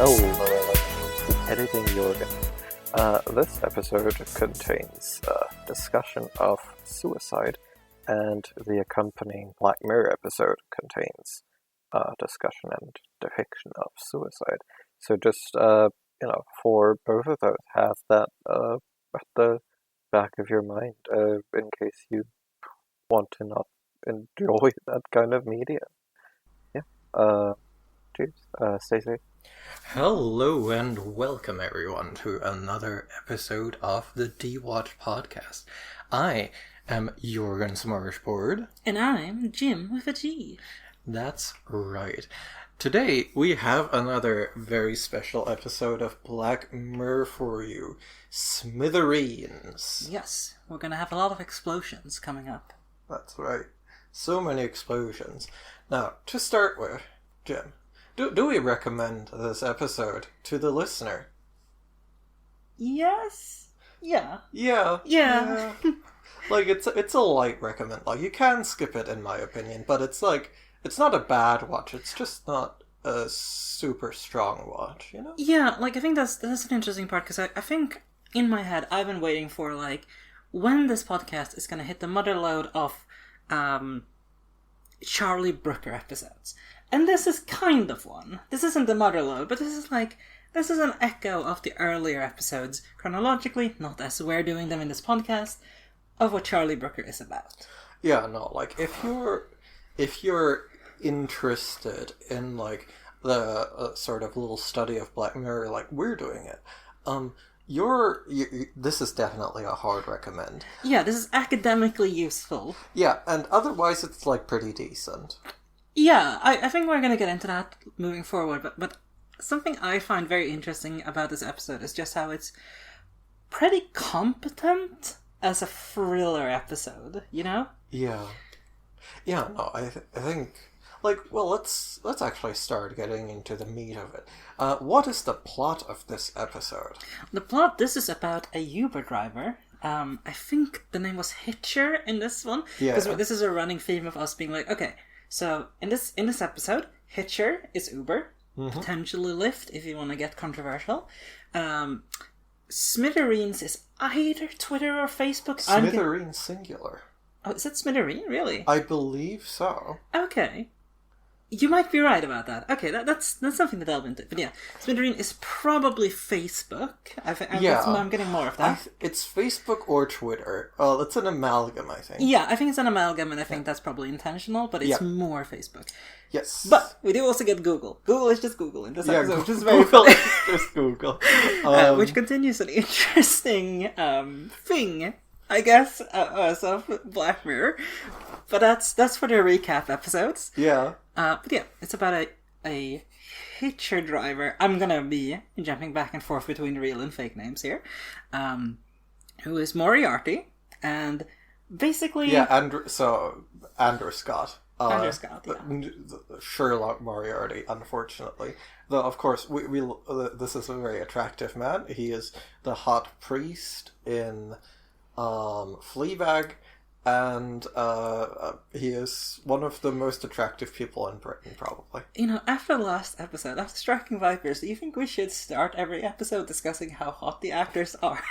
Oh, editing Jorgen. This episode contains a discussion of suicide, and the accompanying Black Mirror episode contains a discussion and depiction of suicide. So just, for both of those, have that at the back of your mind in case you want to not enjoy that kind of media. Yeah. Cheers. Stacey. Hello and welcome everyone to another episode of the DewatchPod. I am Jorgen Smorgasbord. And I'm Jim with a G. That's right. Today we have another very special episode of Black Mirror for you. Smithereens. Yes, we're going to have a lot of explosions coming up. That's right. So many explosions. Now, to start with, Jim, do we recommend this episode to the listener? Yes. Yeah. Yeah. Like, it's a light recommend. Like, you can skip it, in my opinion, but it's not a bad watch. It's just not a super strong watch, you know? Yeah, I think that's an interesting part, because I think, in my head, I've been waiting for, when this podcast is going to hit the motherload of Charlie Brooker episodes. And this is kind of one. This isn't the motherload, but this is an echo of the earlier episodes, chronologically, not as we're doing them in this podcast, of what Charlie Brooker is about. Yeah, no, if you're interested in, the sort of little study of Black Mirror, like we're doing it, this is definitely a hard recommend. Yeah, this is academically useful. Yeah, and otherwise it's, pretty decent. Yeah, I think we're going to get into that moving forward, but something I find very interesting about this episode is just how it's pretty competent as a thriller episode, you know? Yeah. Yeah, no, I think... let's actually start getting into the meat of it. What is the plot of this episode? The plot, this is about a Uber driver. I think the name was Hitcher in this one. Yeah. Because this is a running theme of us being like, okay, so in this episode, Hitcher is Uber, potentially Lyft if you want to get controversial. Smithereens is either Twitter or Facebook. Smithereens singular. Oh, is it Smithereen? Really? I believe so. Okay. You might be right about that. Okay, that's something to delve into. But yeah, Smithereen is probably Facebook. I'm getting more of that. It's Facebook or Twitter. Oh, it's an amalgam, I think. Yeah, I think it's an amalgam, and I think that's probably intentional, but it's more Facebook. Yes. But we do also get Google. Google is just Google in this episode, which is very funny. Just Google. Which continues an interesting thing, I guess, of Black Mirror. But that's for the recap episodes. Yeah. But yeah, it's about a hitcher driver. I'm gonna be jumping back and forth between real and fake names here. Who is Moriarty, and basically... Yeah, Andrew Scott. Andrew Scott, yeah. Sherlock Moriarty, unfortunately. Though, of course, this is a very attractive man. He is the hot priest in Fleabag, and he is one of the most attractive people in Britain, probably. You know, after the last episode, after Striking Vipers, do you think we should start every episode discussing how hot the actors are?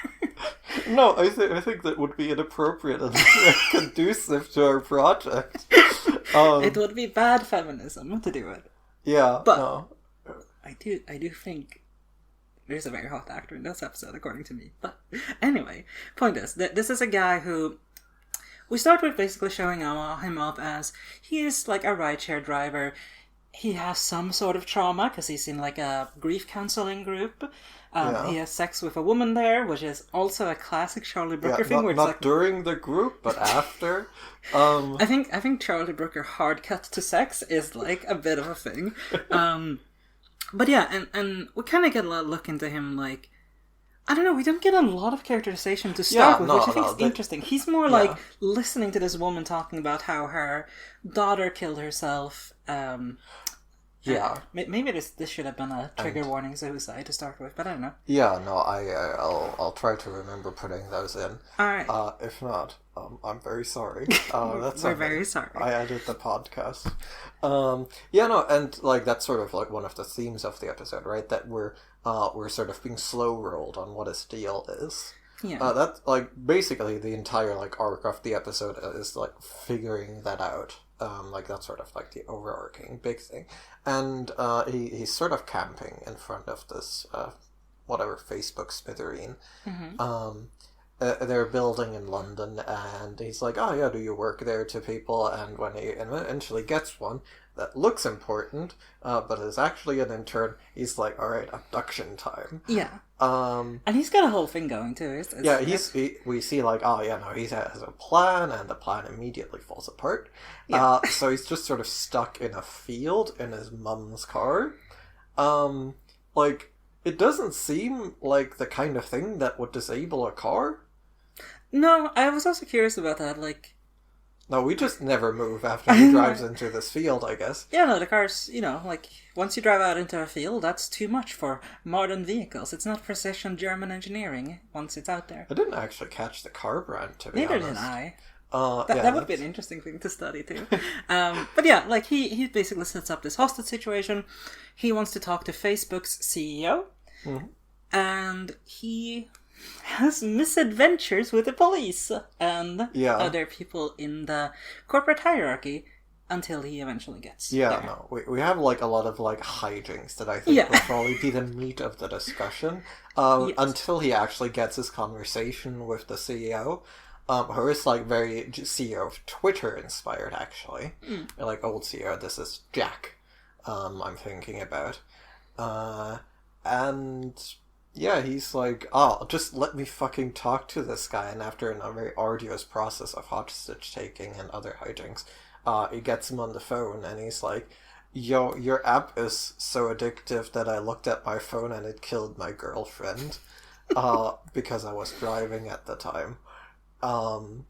No, I think that would be inappropriate and conducive to our project. It would be bad feminism to do it. Yeah, but no. I do think there's a very hot actor in this episode, according to me. But anyway, point is, this is a guy who... We start with basically showing him up as he is a rideshare driver. He has some sort of trauma because he's in a grief counseling group. He has sex with a woman there, which is also a classic Charlie Brooker thing. Not during the group, but after. I think Charlie Brooker hard cut to sex is a bit of a thing. But yeah, and we kind of get a look into him I don't know, we don't get a lot of characterization to start with, which I think is interesting. He's more listening to this woman talking about how her daughter killed herself. Yeah. Maybe this should have been a trigger warning suicide to start with, but I don't know. Yeah, no, I'll try to remember putting those in. Alright. If not, I'm very sorry. We're very sorry. I edit the podcast. Yeah, no, and like that's sort of like one of the themes of the episode, right? That we're sort of being slow rolled on what his deal is. Yeah. That's like basically the entire like arc of the episode is like figuring that out. Like that's sort of like the overarching big thing, and he's sort of camping in front of this whatever Facebook Smithereen. Mm-hmm. They're building in London, and he's like, "Oh yeah, do you work there?" to people, and when he eventually gets one that looks important, but is actually an intern, he's like, "All right, abduction time." Yeah. And he's got a whole thing going too. We see like, oh yeah, no, he has a plan, and the plan immediately falls apart. Yeah. So he's just sort of stuck in a field in his mum's car. Like, it doesn't seem like the kind of thing that would disable a car. No, I was also curious about that, like... No, we just never move after he drives into this field, I guess. Yeah, no, the cars, like, once you drive out into a field, that's too much for modern vehicles. It's not precision German engineering once it's out there. I didn't actually catch the car brand, to be honest. Neither did I. Yeah, that would be an interesting thing to study, too. But yeah, like, he basically sets up this hostage situation. He wants to talk to Facebook's CEO. Mm-hmm. And he has misadventures with the police and other people in the corporate hierarchy until he eventually gets there. No, we have like a lot of like hijinks that I think will probably be the meat of the discussion until he actually gets his conversation with the CEO, who is like very CEO of Twitter inspired actually. Like old CEO, this is Jack. I'm thinking about, and. Yeah, he's like, oh, just let me fucking talk to this guy. And after a very arduous process of hostage taking and other hijinks, he gets him on the phone and he's like, yo, your app is so addictive that I looked at my phone and it killed my girlfriend because I was driving at the time. And,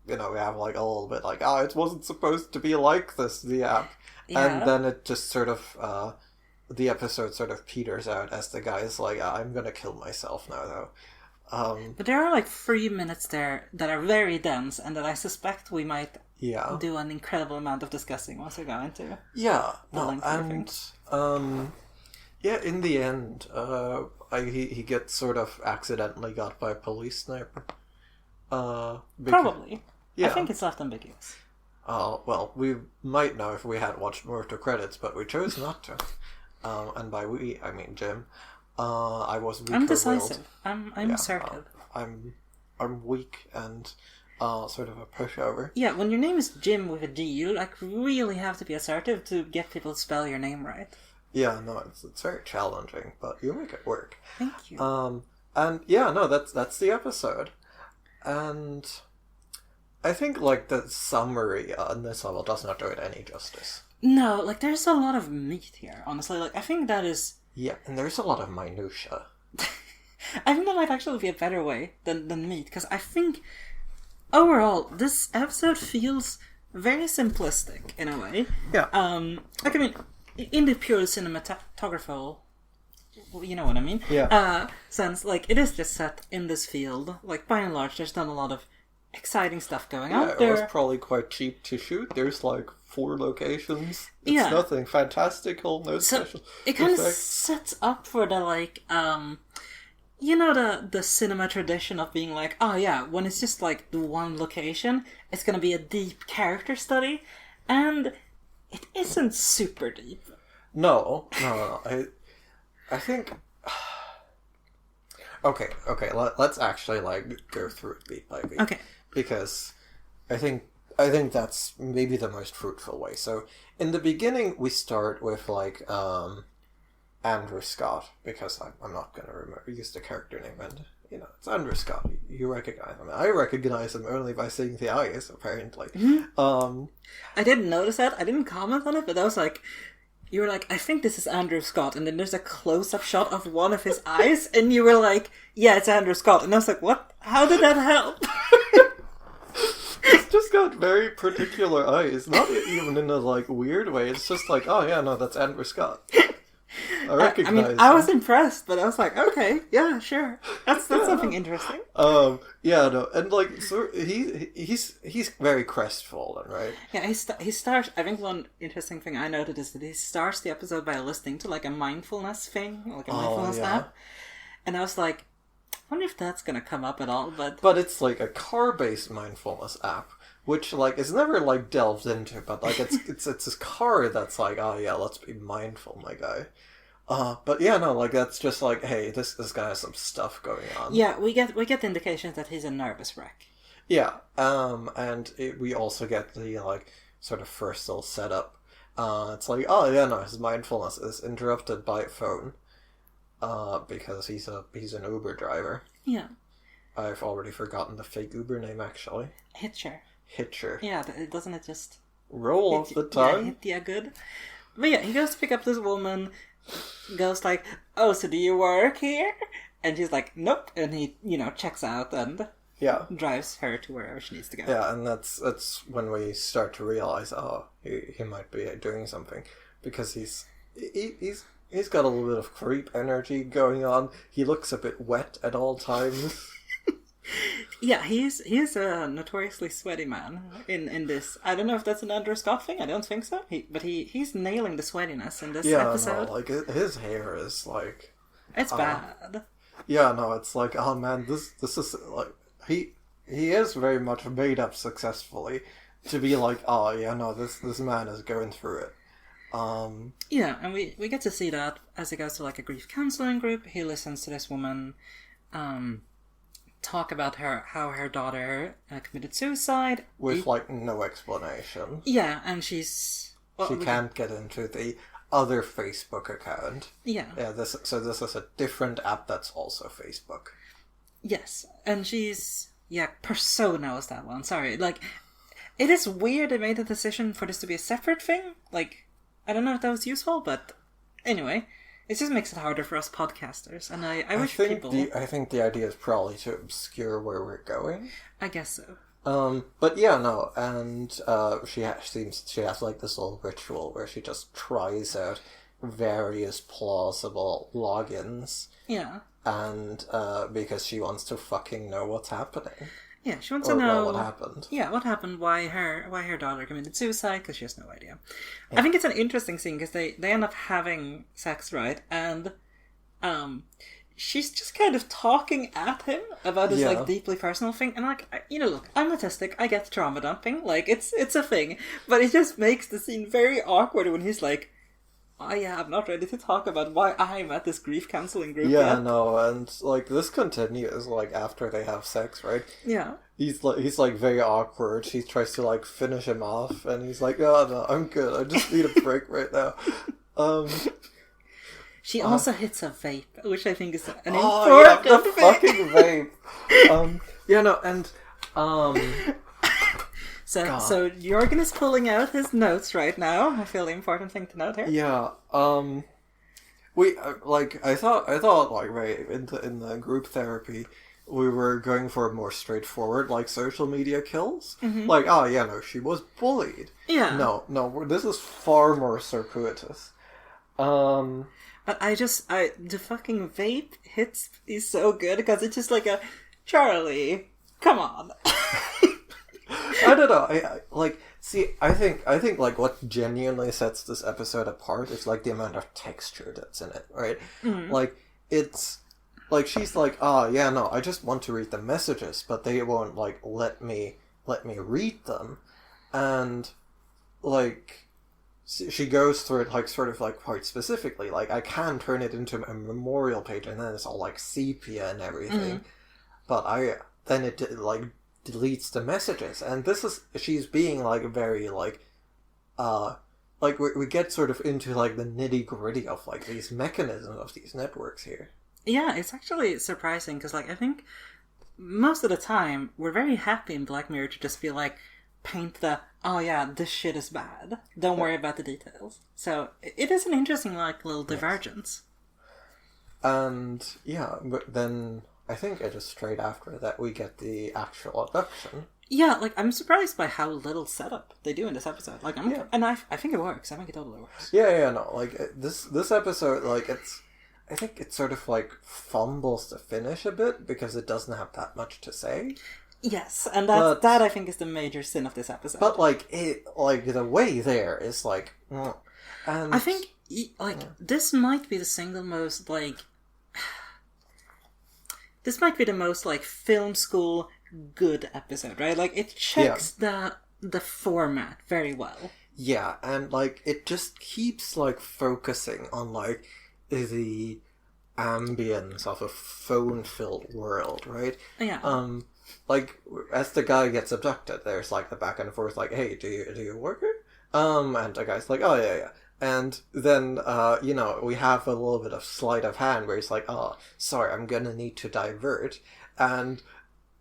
we have like a little bit like, it wasn't supposed to be like this, the app. Yeah. And then it just sort of... the episode sort of peters out as the guy is like, I'm gonna kill myself now, though. But there are like 3 minutes there that are very dense and that I suspect we might do an incredible amount of discussing once we go into. Yeah, no, and in the end, he gets sort of accidentally got by a police sniper. Probably. Yeah. I think it's left ambiguous. Well, we might know if we had watched more of the credits, but we chose not to. And by we, I mean Jim. I was weak. I'm decisive. I'm assertive. I'm weak and sort of a pushover. Yeah, when your name is Jim with a D, you like really have to be assertive to get people to spell your name right. Yeah, no, it's very challenging, but you make it work. Thank you. And yeah, no, that's the episode, and I think like the summary on this level does not do it any justice. No, like, there's a lot of meat here, honestly. Like, I think that is... Yeah, and there's a lot of minutia. I think that might actually be a better way than meat, because I think, overall, this episode feels very simplistic, in a way. Yeah. Like, I mean, in the pure cinematographical, you know what I mean? Yeah. Sense, like, it is just set in this field. Like, by and large, there's not a lot of exciting stuff going on there. It was probably quite cheap to shoot. There's like 4 locations. It's nothing fantastical, no special it kind of sets up for the like the cinema tradition of being like, oh yeah, when it's just like the one location, it's gonna be a deep character study, and it isn't super deep. No. I think okay, let's actually like go through it beat by beat. Okay. Because I think that's maybe the most fruitful way. So in the beginning, we start with like Andrew Scott, because I'm not going to use the character name, and it's Andrew Scott. You recognize him. I recognize him only by seeing the eyes, apparently. Mm-hmm. I didn't notice that. I didn't comment on it, but I was like, you were like, I think this is Andrew Scott, and then there's a close-up shot of one of his eyes, and you were like, yeah, it's Andrew Scott, and I was like, what? How did that help? It's just got had very particular eyes. Not even in a, like, weird way. It's just like, oh yeah, no, that's Andrew Scott. I recognize I was impressed, but I was like, okay, yeah, sure. That's something interesting. Yeah, no, and, like, so he's very crestfallen, right? Yeah, he starts... I think one interesting thing I noted is that he starts the episode by listening to, like, a mindfulness thing, like a mindfulness app. And I was like, I wonder if that's going to come up at all, but... But it's, like, a car-based mindfulness app, which, like, is never, like, delved into, but, like, it's this car that's like, oh, yeah, let's be mindful, my guy. But yeah, no, like, that's just like, hey, this guy has some stuff going on. Yeah, we get indications that he's a nervous wreck. Yeah, and we also get the, like, sort of first little setup. It's like, oh, yeah, no, his mindfulness is interrupted by a phone. Because he's an Uber driver. Yeah. I've already forgotten the fake Uber name, actually. Hitcher. Yeah, doesn't it just... roll off the tongue? Yeah, good. But yeah, he goes to pick up this woman, goes like, oh, so do you work here? And she's like, nope. And he, checks out and drives her to wherever she needs to go. Yeah, and that's when we start to realize, oh, he might be doing something. Because he's got a little bit of creep energy going on. He looks a bit wet at all times. Yeah, he's a notoriously sweaty man in this. I don't know if that's an Andrew Scott thing. I don't think so. But he's nailing the sweatiness in this episode. No, like, his hair is like... It's bad. Yeah, no, it's like, oh man, this is like... He is very much made up successfully to be like, oh yeah, no, this man is going through it. Yeah, and we get to see that as he goes to, like, a grief counseling group. He listens to this woman talk about how her daughter committed suicide. With, like, no explanation. Yeah, and she's... she can't get into the other Facebook account. Yeah. Yeah, this is a different app that's also Facebook. Yes, and she's... Yeah, Persona was that one, sorry. Like, it is weird they made the decision for this to be a separate thing. Like, I don't know if that was useful, but anyway, it just makes it harder for us podcasters, and I wish people... I think the idea is probably to obscure where we're going. I guess so. But yeah, no, and she has like this little ritual where she just tries out various plausible logins. Yeah. And because she wants to fucking know what's happening. Yeah, she wants to know what happened. Yeah, what happened? Why her daughter committed suicide? Because she has no idea. Yeah. I think it's an interesting scene because they end up having sex, right? And she's just kind of talking at him about this like deeply personal thing. And like, look, I'm autistic. I get trauma dumping. Like, it's a thing, but it just makes the scene very awkward when he's like, oh yeah, I'm not ready to talk about why I'm at this grief counseling group yet. No, and like this continues like after they have sex, right? Yeah. He's like very awkward. She tries to like finish him off, and he's like, "Oh no, I'm good. I just need a break right now." She also hits a vape, which I think is an important thing. Fucking vape. So Jorgen is pulling out his notes right now. I feel the important thing to note here. Yeah. I thought like right in the group therapy, we were going for more straightforward like social media kills. Mm-hmm. Like, oh yeah, no, she was bullied. Yeah. No, this is far more circuitous. But the fucking vape hits me so good because it's just like a Charlie, come on. I don't know. I think like what genuinely sets this episode apart is like the amount of texture that's in it, right? Mm-hmm. Like it's like she's like, oh yeah, no, I just want to read the messages, but they won't like let me read them, and like she goes through it like sort of like quite specifically. Like I can turn it into a memorial page, and then it's all like sepia and everything, but then it like deletes the messages, and she's being like very like we get sort of into like the nitty gritty of like these mechanisms of these networks here. Yeah, it's actually surprising because like I think most of the time we're very happy in Black Mirror to just be like paint the oh yeah, this shit is bad, don't worry about the details. So it is an interesting like little divergence. And yeah, but then I think it is straight after that we get the actual abduction. Yeah, like, I'm surprised by how little setup they do in this episode. Like, I think it works. I think it totally works. Yeah, no, like, this episode, like, I think it sort of, like, fumbles the finish a bit, because it doesn't have that much to say. Yes, and that I think is the major sin of this episode. But, like, the way there is, like, and... I think, like, this might be the single most, like... This might be the most, like, film school good episode, right? Like, it checks the format very well. Yeah, and, like, it just keeps, like, focusing on, like, the ambience of a phone-filled world, right? Yeah. Like, as the guy gets abducted, there's, like, the back and forth, like, hey, do you work here? And the guy's like, oh, yeah. And then, we have a little bit of sleight of hand where he's like, oh, sorry, I'm gonna need to divert. And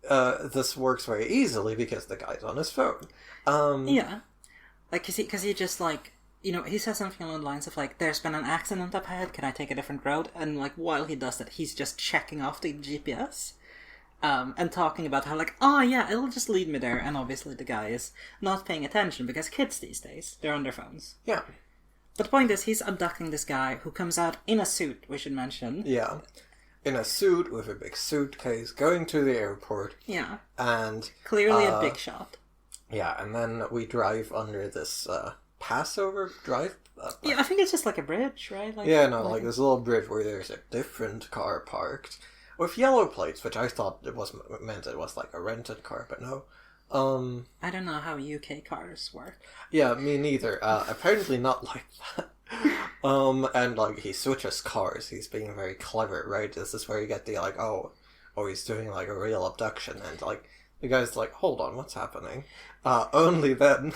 this works very easily because the guy's on his phone. Yeah. Like, because he just, like, he says something along the lines of, like, there's been an accident up ahead, can I take a different road? And, like, while he does that, he's just checking off the GPS. And talking about how, like, oh, yeah, it'll just lead me there. And obviously the guy is not paying attention because kids these days, they're on their phones. Yeah. But the point is, he's abducting this guy who comes out in a suit, we should mention. Yeah. In a suit with a big suitcase, going to the airport. Yeah. And... Clearly a big shot. Yeah, and then we drive under this Passover drive. Yeah, I think it's just like a bridge, right? Like, yeah, no, like this little bridge where there's a different car parked with yellow plates, which I thought it was like a rented car, but no. I don't know how UK cars work. Yeah, me neither. Apparently not like that. And like he switches cars. He's being very clever, right? This is where you get the like, oh, he's doing like a real abduction, and like the guy's like, hold on, what's happening? Only then,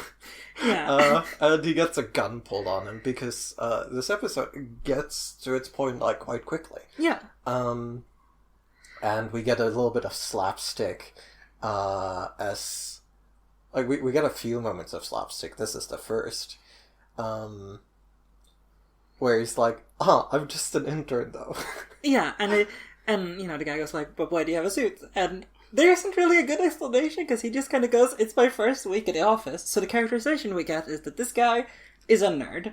and he gets a gun pulled on him because this episode gets to its point like quite quickly. Yeah. And we get a little bit of slapstick. As like we get a few moments of slapstick. This is the first, where he's like, I'm just an intern though. Yeah, and the guy goes like, but why do you have a suit? And there isn't really a good explanation because he just kind of goes, it's my first week at the office. So the characterization we get is that this guy is a nerd.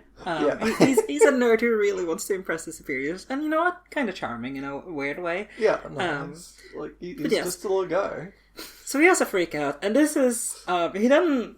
He's a nerd who really wants to impress his superiors, and you know what, kind of charming in a weird way. Yeah, like he's just a little guy. So he has a freak out, and this is, he doesn't...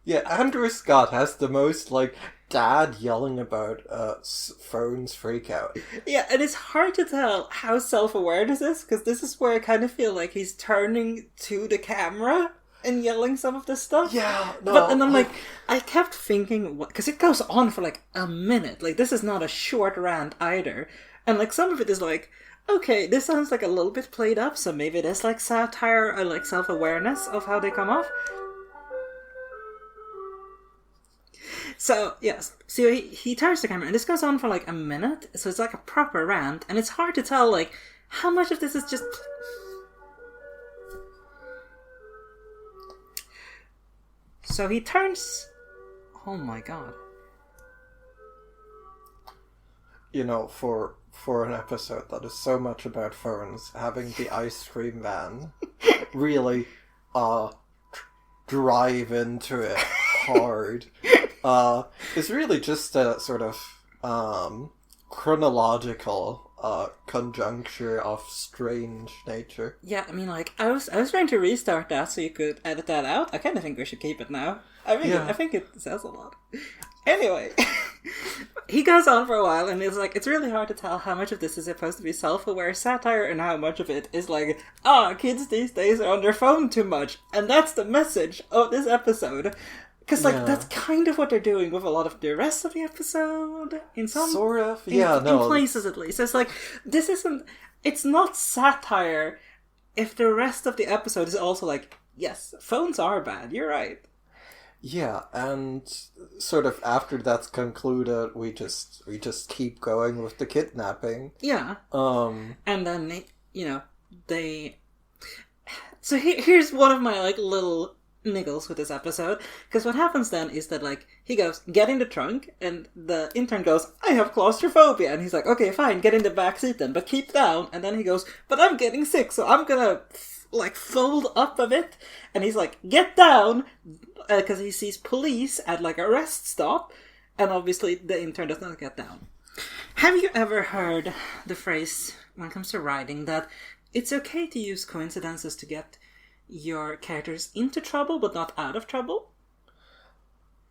Yeah, Andrew Scott has the most, like, dad yelling about phones freak out. Yeah, and it's hard to tell how self-aware this is, because this is where I kind of feel like he's turning to the camera and yelling some of this stuff. Yeah, no. And I'm like, I kept thinking, because it goes on for, like, a minute. Like, this is not a short rant either. And, like, some of it is like, okay, this sounds like a little bit played up, so maybe it is like satire or like self-awareness of how they come off. So, yes. So he turns the camera, and this goes on for like a minute, so it's like a proper rant, and it's hard to tell, like, how much of this is just... So he turns... Oh my god. For an episode that is so much about phones, having the ice cream van really drive into it hard is really just a sort of chronological conjuncture of strange nature. Yeah, I mean, like, I was trying to restart that so you could edit that out. I kind of think we should keep it now. I think it says a lot. Anyway, he goes on for a while, and it's like, it's really hard to tell how much of this is supposed to be self-aware satire and how much of it is like, kids these days are on their phone too much. And that's the message of this episode. Because, like, that's kind of what they're doing with a lot of the rest of the episode. In some... Sort of, in places, at least. It's like, this isn't... It's not satire if the rest of the episode is also like, yes, phones are bad, you're right. Yeah, and sort of after that's concluded, we just keep going with the kidnapping. Yeah. And then, they... So here's one of my, like, little niggles with this episode, because what happens then is that, like, he goes, get in the trunk, and the intern goes, I have claustrophobia, and he's like, okay, fine, get in the back seat then, but keep down, and then he goes, but I'm getting sick, so I'm gonna like fold up a bit, and he's like, "Get down," because he sees police at like a rest stop, and obviously the intern does not get down. Have you ever heard the phrase when it comes to writing that it's okay to use coincidences to get your characters into trouble but not out of trouble?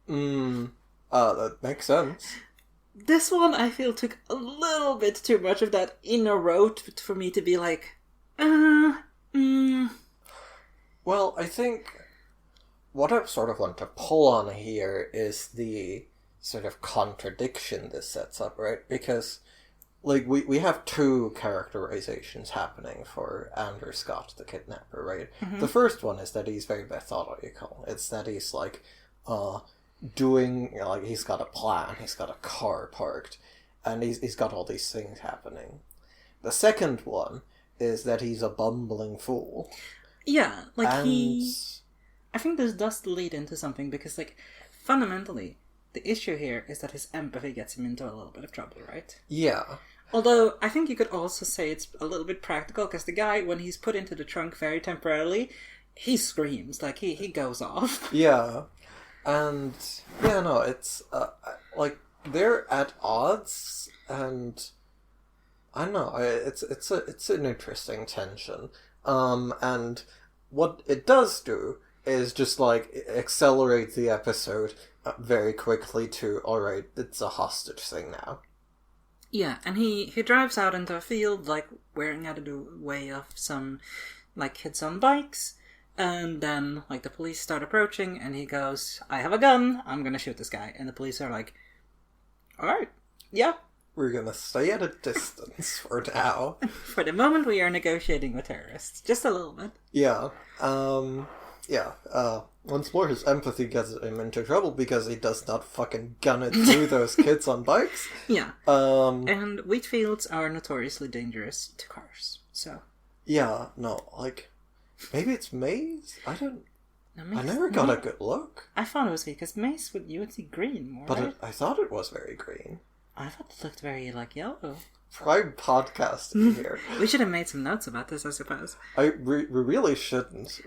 That makes sense. This one, I feel, took a little bit too much of that in a row for me to be like, Well, I think what I sort of want to pull on here is the sort of contradiction this sets up, right? Because, like, we have two characterizations happening for Andrew Scott, the kidnapper, right? Mm-hmm. The first one is that he's very methodical. It's that he's, like, he's got a plan, he's got a car parked, and he's got all these things happening. The second one is that he's a bumbling fool. Yeah, like I think this does lead into something, because, like, fundamentally, the issue here is that his empathy gets him into a little bit of trouble, right? Yeah. Although, I think you could also say it's a little bit practical, because the guy, when he's put into the trunk very temporarily, he screams, like, he goes off. Yeah. And, yeah, no, it's, like, they're at odds, and I don't know, it's an interesting tension. And what it does do is just, like, accelerate the episode very quickly to, alright, it's a hostage thing now. Yeah, and he drives out into a field, like, wearing out of the way of some, like, kids on bikes. And then, like, the police start approaching, and he goes, "I have a gun, I'm gonna shoot this guy." And the police are like, "Alright, yeah. We're gonna stay at a distance for now." For the moment, we are negotiating with terrorists. Just a little bit. Yeah. Once more, his empathy gets him into trouble because he does not fucking gun it through those kids on bikes. Yeah. And wheat fields are notoriously dangerous to cars, so... Yeah, no, like... Maybe it's maize? I never got a good look. I thought it was because maize you would see green more, but right? I thought it was very green. I thought it looked very, like, yellow. Prime podcasting here. We should have made some notes about this, I suppose. We really shouldn't.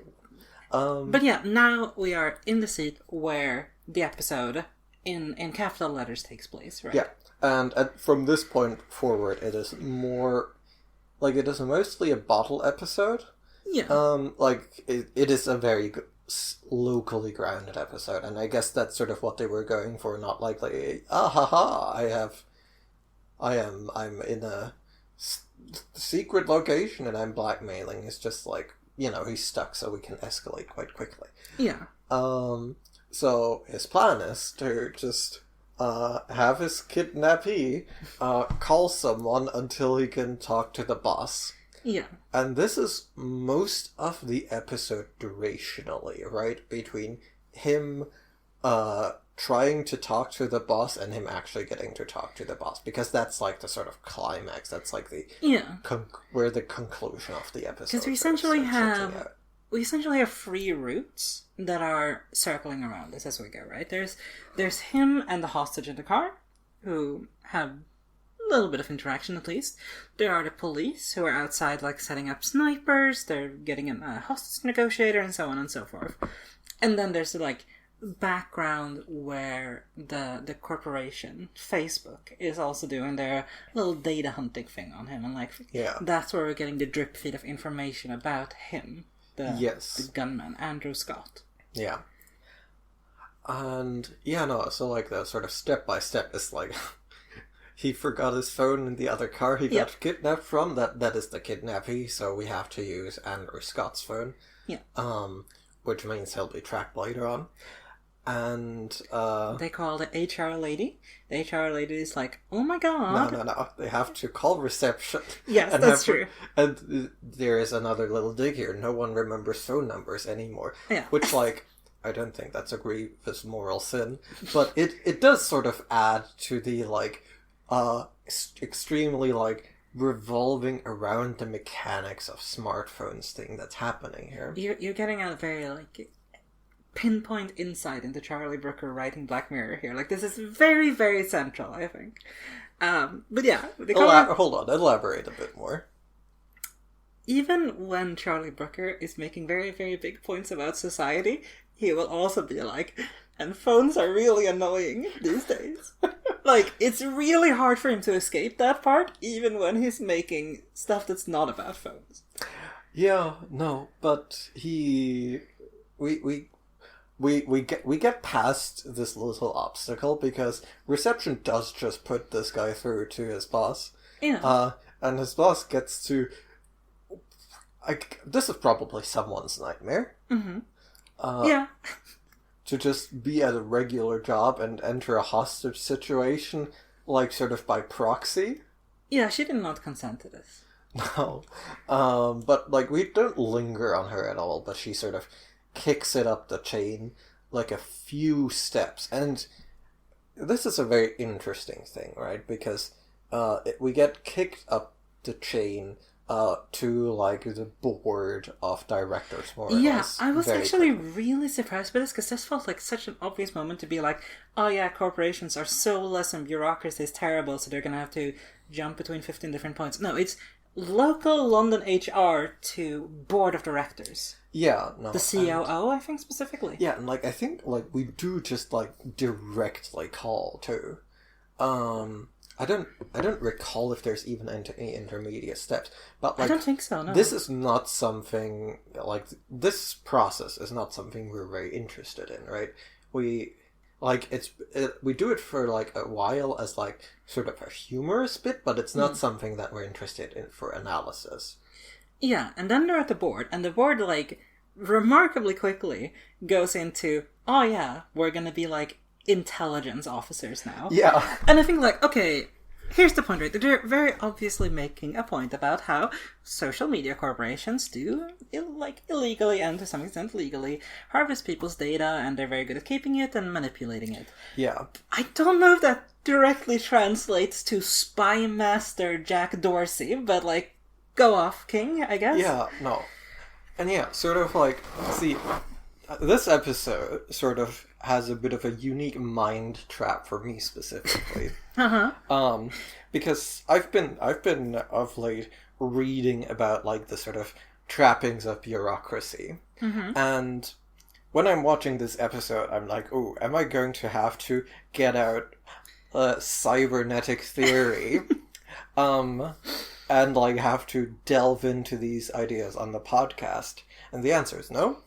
But yeah, now we are in the seat where the episode in capital letters takes place, right? Yeah, and from this point forward, it is more... Like, it is mostly a bottle episode. Yeah. Like, it is a very good, locally grounded episode, and I guess that's sort of what they were going for, not like, I'm in a secret location and I'm blackmailing. It's just like, you know, he's stuck, so we can escalate quite quickly. Yeah. So his plan is to just have his kidnappee call someone until he can talk to the boss. Yeah. And this is most of the episode durationally, right? Between him trying to talk to the boss and him actually getting to talk to the boss. Because that's like the sort of climax. That's like the... Yeah. Where the conclusion of the episode... Because we essentially have three routes that are circling around this as we go, right? There's him and the hostage in the car, who have a little bit of interaction at least. There are the police, who are outside, like, setting up snipers. They're getting a hostage negotiator, and so on and so forth. And then there's the, like, background where the corporation, Facebook, is also doing their little data hunting thing on him. And, like, that's where we're getting the drip feed of information about him. The gunman, Andrew Scott. Yeah. And, so, like, the sort of step-by-step is, like... He forgot his phone in the other car he got kidnapped from. That is the kidnappee, so we have to use Andrew Scott's phone. Yeah. Which means he'll be tracked later on. And, they call the HR lady. The HR lady is like, "Oh my god." No. They have to call reception. Yes, that's true. And there is another little dig here. No one remembers phone numbers anymore. Yeah. Which, like... I don't think that's a grievous moral sin. But it does sort of add to the, like... extremely, like, revolving around the mechanics of smartphones thing that's happening here. You're getting a very, like, pinpoint insight into Charlie Brooker writing Black Mirror here. Like, this is very, very central, I think. But yeah. Hold on, elaborate a bit more. even when Charlie Brooker is making very, very big points about society, he will also be like, and phones are really annoying these days. Like, it's really hard for him to escape that part, even when he's making stuff that's not about phones. Yeah, no, but we get past this little obstacle because reception does just put this guy through to his boss. Yeah. And his boss gets to... this is probably someone's nightmare. Mm-hmm. Yeah. To just be at a regular job and enter a hostage situation, like, sort of by proxy. Yeah, she did not consent to this. No. But, like, we don't linger on her at all, but she sort of kicks it up the chain, like, a few steps. And this is a very interesting thing, right? Because we get kicked up the chain to, like, the board of directors, more or less. Yeah, I was actually quickly. really surprised by this, because this felt like such an obvious moment to be like, oh yeah, corporations are soulless and bureaucracy is terrible, so they're gonna have to jump between 15 different points. No, it's local London HR to board of directors. Yeah, no. The COO, I think, specifically. Yeah, and, like, I think, like, we do just, like, directly call, too. I don't recall if there's even any intermediate steps, but, like, I don't think so, no. This is not something, like, this process is not something we're very interested in, right? We do it for, like, a while as, like, sort of a humorous bit, but it's not something that we're interested in for analysis. Yeah, and then they're at the board, and the board, like, remarkably quickly goes into, oh yeah, we're gonna be, like, intelligence officers now. Yeah. And I think, like, okay, here's the point, right? They're very obviously making a point about how social media corporations do, illegally and to some extent legally, harvest people's data, and they're very good at keeping it and manipulating it. Yeah. I don't know if that directly translates to Spy Master Jack Dorsey, but, like, go off, King, I guess? Yeah, no. And yeah, sort of, like, see, this episode sort of has a bit of a unique mind trap for me specifically. Because I've been of late reading about, like, the sort of trappings of bureaucracy. And when I'm watching this episode, I'm like, oh, am I going to have to get out cybernetic theory? And, like, have to delve into these ideas on the podcast? And the answer is no.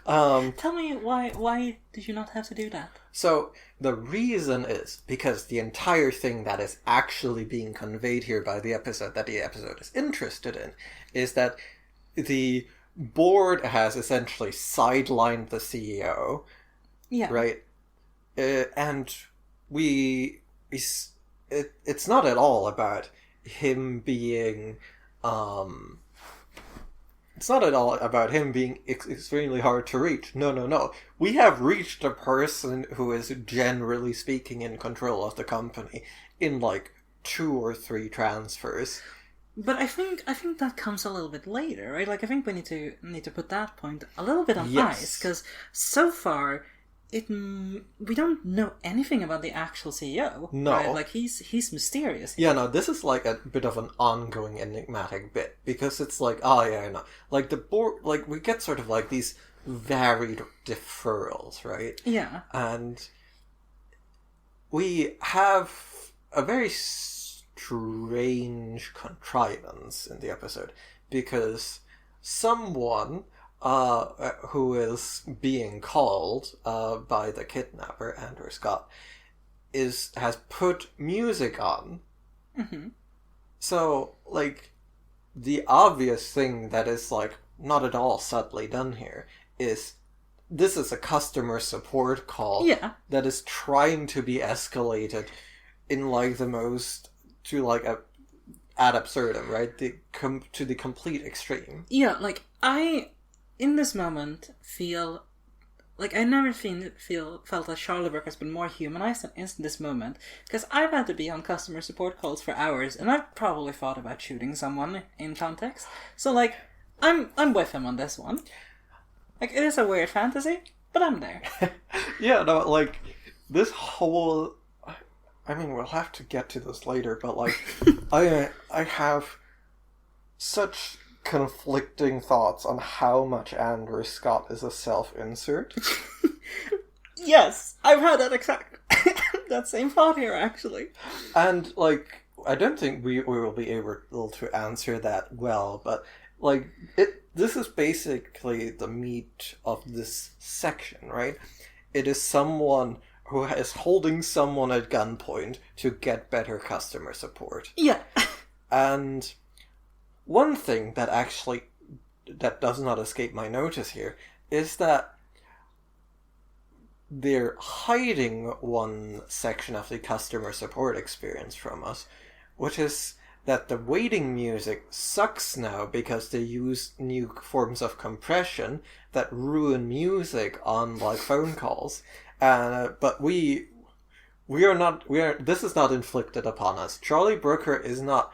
Tell me, why did you not have to do that? So, the reason is because the entire thing that is actually being conveyed here by the episode, that the episode is interested in, is that the board has essentially sidelined the CEO. Yeah. Right? And it's not at all about him being it's not at all about him being extremely hard to reach. No. We have reached a person who is, generally speaking, in control of the company in, like, 2 or 3 transfers. But I think that comes a little bit later, right? Like, I think we need to put that point a little bit on ice, because so far we don't know anything about the actual CEO. No. Right? Like, he's mysterious. Yeah, no, this is, like, a bit of an ongoing enigmatic bit, because it's like, oh, yeah, I know. Like, the board, like, we get sort of, like, these varied deferrals, right? Yeah. And we have a very strange contrivance in the episode, because someone who is being called by the kidnapper, Andrew Scott, has put music on. So, like, the obvious thing that is, like, not at all subtly done here is this is a customer support call that is trying to be escalated in, like, the most, to, like, ad absurdum, right? To the complete extreme. Yeah, like, in this moment, feel like I never felt that Charlie Brooker has been more humanized than in this moment, because I've had to be on customer support calls for hours, and I've probably thought about shooting someone in context. So, like, I'm with him on this one. Like, it is a weird fantasy, but I'm there. Yeah, no, like, this whole, I mean, we'll have to get to this later, but, like, I have such conflicting thoughts on how much Andrew Scott is a self-insert. Yes, I've had that same thought here, actually. And, like, I don't think we will be able to answer that well, but, like, this is basically the meat of this section, right? It is someone who is holding someone at gunpoint to get better customer support. Yeah. And one thing that does not escape my notice here is that they're hiding one section of the customer support experience from us, which is that the waiting music sucks now because they use new forms of compression that ruin music on, like, phone calls. But this is not inflicted upon us. Charlie Brooker does not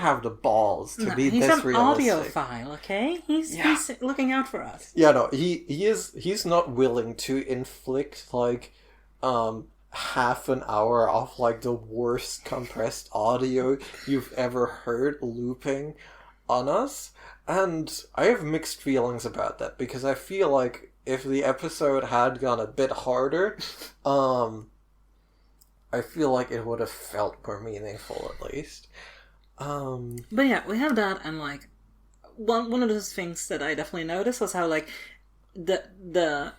have the balls to be this realistic. He's an audiophile, okay? He's looking out for us. Yeah, no, he's not willing to inflict, like, half an hour of, like, the worst compressed audio you've ever heard looping on us. And I have mixed feelings about that, because I feel like if the episode had gone a bit harder, I feel like it would have felt more meaningful, at least. But yeah, we have that, and, like, one of those things that I definitely noticed was how, like, the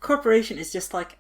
corporation is just, like,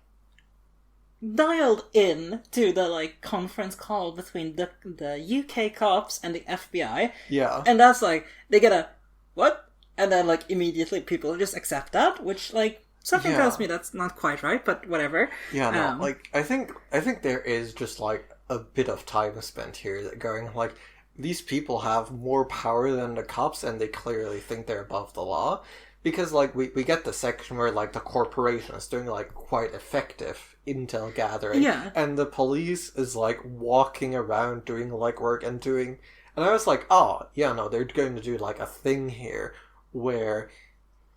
dialed in to the, like, conference call between the UK cops and the FBI. Yeah. And that's, like, they get a, what? And then, like, immediately people just accept that, which, like, something tells me that's not quite right, but whatever. Yeah, no, like, I think there is just, like, a bit of time spent here that going, like, these people have more power than the cops, and they clearly think they're above the law. Because, like, we get the section where, like, the corporation is doing, like, quite effective intel gathering. Yeah. And the police is, like, walking around doing legwork and doing... And I was like, oh, yeah, no, they're going to do, like, a thing here where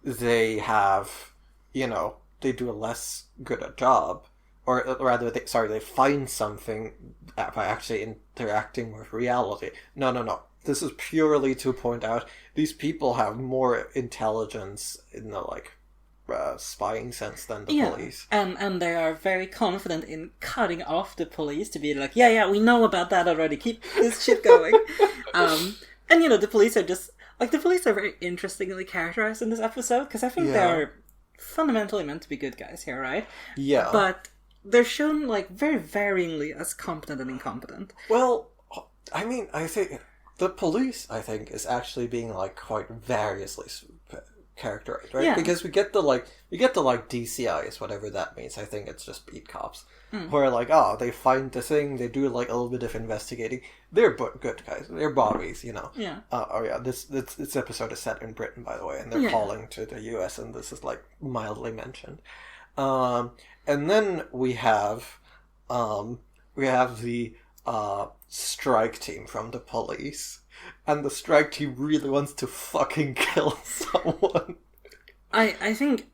they have, you know, they do a less good a job. Or rather, they find something by actually interacting with reality. No. This is purely to point out these people have more intelligence in the, like, spying sense than the police. And they are very confident in cutting off the police to be like, yeah, we know about that already. Keep this shit going. And, you know, the police are just... Like, the police are very interestingly characterized in this episode, because I think they're fundamentally meant to be good guys here, right? Yeah. But they're shown, like, very varyingly as competent and incompetent. Well, I mean, I think... The police, I think, is actually being, like, quite variously characterized, right? Yeah. Because we get the DCIs, whatever that means. I think it's just beat cops. Where, like, they find the thing, they do, like, a little bit of investigating. They're good guys. They're bobbies, you know. Yeah. This episode is set in Britain, by the way, and they're calling to the US, and this is, like, mildly mentioned. And then we have the strike team from the police, and the strike team really wants to fucking kill someone. I think,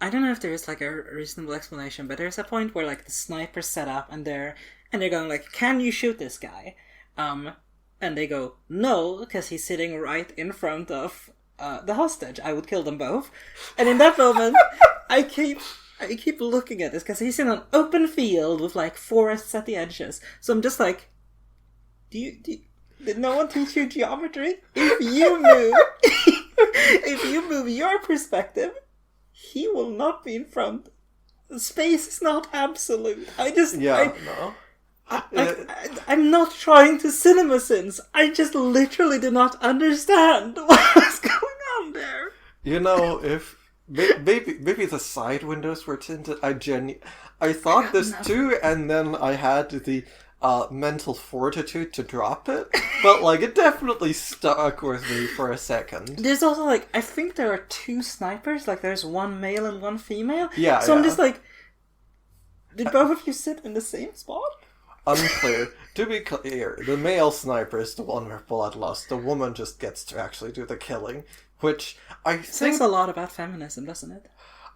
I don't know if there's, like, a reasonable explanation, but there's a point where, like, the sniper's set up and they're going, like, can you shoot this guy? And they go, no, because he's sitting right in front of the hostage. I would kill them both. And in that moment, I keep looking at this, because he's in an open field with, like, forests at the edges. So I'm just like, did no one teach you geometry? If you move your perspective, he will not be in front. Space is not absolute. I'm not trying to CinemaSins. I just literally do not understand what was going on there. You know, if maybe the side windows were tinted. I thought this too, and then I had the mental fortitude to drop it, but, like, it definitely stuck with me for a second. There's also, like, I think there are two snipers, like, there's one male and one female. Yeah. So I'm just like, did both of you sit in the same spot? Unclear. To be clear, the male sniper is the one with bloodlust. The woman just gets to actually do the killing, which I think... Says a lot about feminism, doesn't it?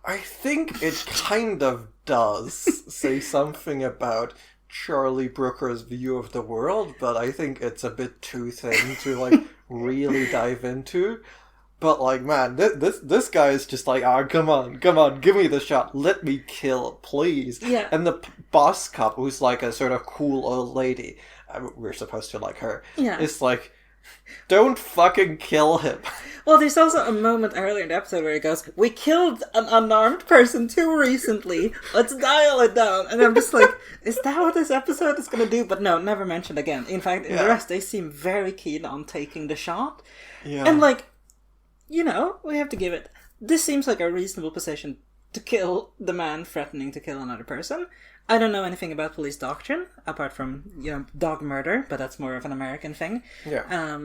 I think it kind of does say something about Charlie Brooker's view of the world, but I think it's a bit too thin to, like, really dive into. But like, man, this guy is just like, come on, give me the shot, let me kill, please. Yeah. And the boss cop, who's like a sort of cool old lady, we're supposed to like her. Yeah. It's like, don't fucking kill him. Well, there's also a moment earlier in the episode where he goes, "We killed an unarmed person too recently. Let's dial it down." And I'm just like, is that what this episode is going to do? But no, never mentioned again. In fact, in the rest, they seem very keen on taking the shot. Yeah. And like, you know, we have to give it. This seems like a reasonable position to kill the man threatening to kill another person. I don't know anything about police doctrine, apart from, you know, dog murder, but that's more of an American thing. Yeah.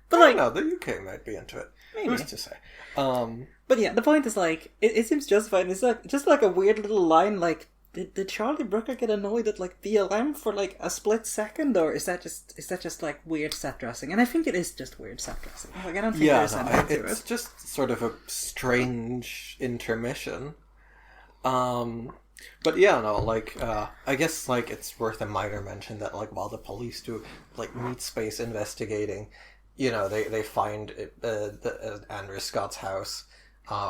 But like, no, the UK might be into it. maybe. Who's to say? But yeah, the point is like, it seems justified. It's like just like a weird little line. Like, did Charlie Brooker get annoyed at like BLM for like a split second, or is that just like weird set dressing? And I think it is just weird set dressing. Like, I don't think there's anything to it. It's just sort of a strange intermission. But yeah, no, like, I guess, like, it's worth a minor mention that, like, while the police do, like, meat space investigating, you know, they find Andrew Scott's house,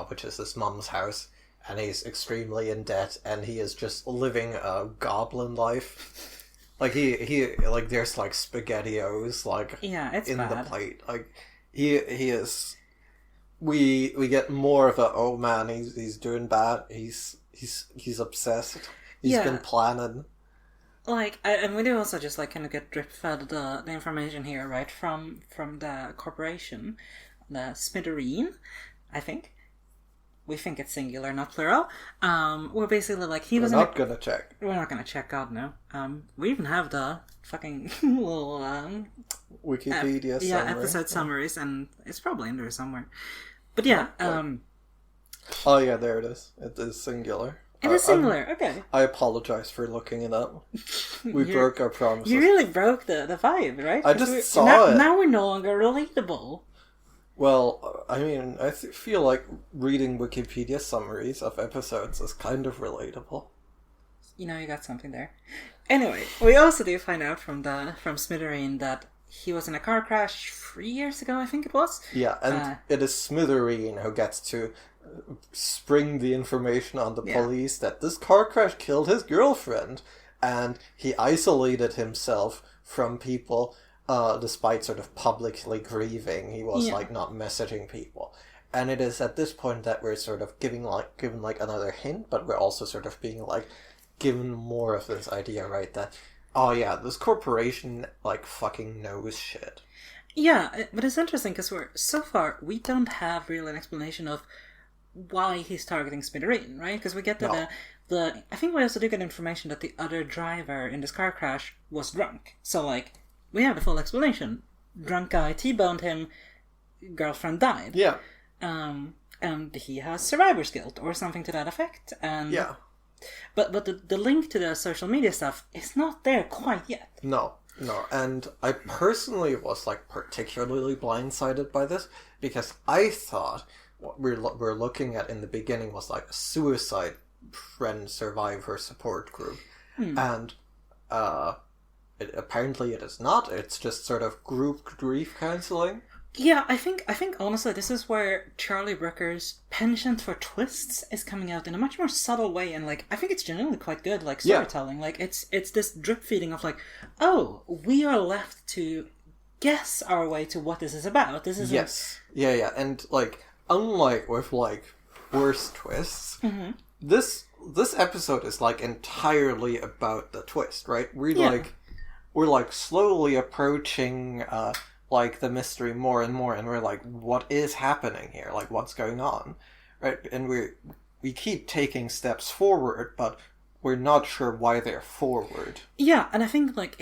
which is his mom's house, and he's extremely in debt, and he is just living a goblin life. Like, he like, there's, like, SpaghettiOs, like, it's in bad. the plate. Like, he is... We get more of a, oh man, he's doing bad, he's obsessed. He's been planning. Like, and we do also just like kind of get drip fed the information here, right, from the corporation, the Smithereen, I think. We think it's singular, not plural. We're basically like We're not gonna check. We're not gonna check. God no. We even have the fucking little Wikipedia summary. episode summaries, and it's probably in there somewhere. But yeah, oh yeah, there it is. It is singular. It is singular. Okay. I apologize for looking it up. We broke our promises. You really broke the vibe, right? I just saw it. Now we're no longer relatable. Well, I mean, I feel like reading Wikipedia summaries of episodes is kind of relatable. You know, you got something there. Anyway, we also do find out from Smithereen that he was in a car crash 3 years ago, I think it was. Yeah, and it is Smithereen who gets to spring the information on the police that this car crash killed his girlfriend, and he isolated himself from people despite sort of publicly grieving. He was like not messaging people. And it is at this point that we're sort of given like another hint, but we're also sort of being like given more of this idea, right, that oh yeah, this corporation like fucking knows shit. Yeah, but it's interesting because so far we don't have really an explanation of why he's targeting Smithereen, right? Because we get that the I think we also do get information that the other driver in this car crash was drunk. So like we have the full explanation. Drunk guy T-boned him, girlfriend died. Yeah. And he has survivor's guilt or something to that effect. And yeah. But the link to the social media stuff is not there quite yet. No. And I personally was like particularly blindsided by this because I thought what we're looking at in the beginning was like a suicide friend survivor support group. And apparently it is not. It's just sort of group grief counseling. Yeah, I think honestly this is where Charlie Brooker's penchant for twists is coming out in a much more subtle way, and like I think it's genuinely quite good, like storytelling. Yeah. Like it's this drip feeding of like, oh, we are left to guess our way to what this is about. This is yeah, and like unlike with like worse twists, this episode is like entirely about the twist, right? We're like slowly approaching like the mystery more and more, and we're like, what is happening here? Like, what's going on? Right? And we keep taking steps forward, but we're not sure why they're forward. Yeah, and I think like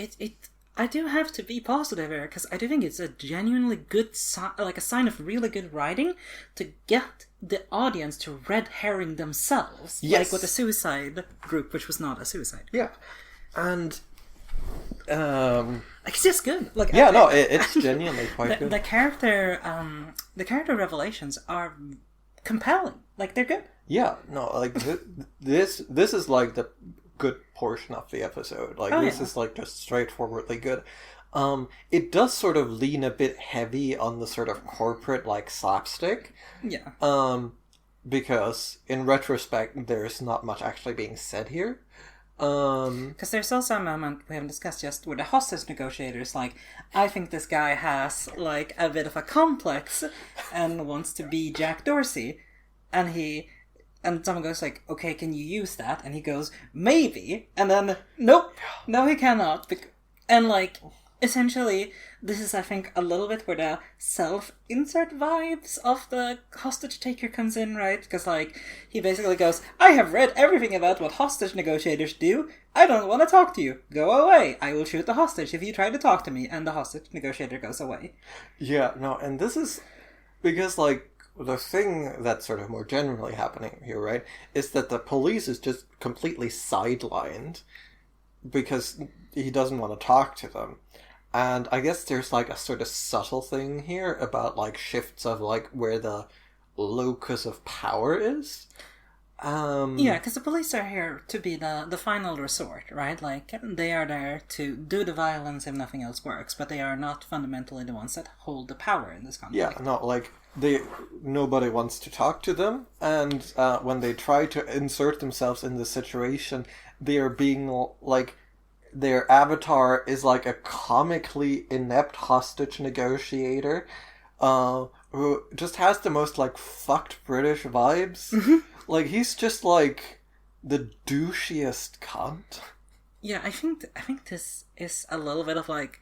I do have to be positive here, because I do think it's a genuinely good like a sign of really good writing to get the audience to red herring themselves. Yes. Like with the suicide group, which was not a suicide. Yeah. And like, it's just good. Like, it's genuinely quite good. The character revelations are compelling. Like, they're good. Yeah, no, like this is like the good portion of the episode. Like this is like just straightforwardly good. It does sort of lean a bit heavy on the sort of corporate, like, slapstick. Yeah. Because, in retrospect, there's not much actually being said here. Because there's also a moment we haven't discussed just where the hostage negotiators, like, I think this guy has, like, a bit of a complex and wants to be Jack Dorsey. And someone goes like, okay, can you use that? And he goes, maybe. And then, nope, no he cannot. And, like, essentially, this is, I think, a little bit where the self-insert vibes of the hostage taker comes in, right? Because, like, he basically goes, I have read everything about what hostage negotiators do. I don't want to talk to you. Go away. I will shoot the hostage if you try to talk to me. And the hostage negotiator goes away. Yeah, no, and this is because, like, the thing that's sort of more generally happening here, right, is that the police is just completely sidelined because he doesn't want to talk to them. And I guess there's, like, a sort of subtle thing here about, like, shifts of, like, where the locus of power is. Yeah, because the police are here to be the final resort, right? Like, they are there to do the violence if nothing else works, but they are not fundamentally the ones that hold the power in this conflict. Yeah, no, like, nobody wants to talk to them, and when they try to insert themselves in the situation, they are being, like, their avatar is like a comically inept hostage negotiator who just has the most, like, fucked British vibes. Mm-hmm. Like, he's just, like, the douchiest cunt. Yeah, I think this is a little bit of, like...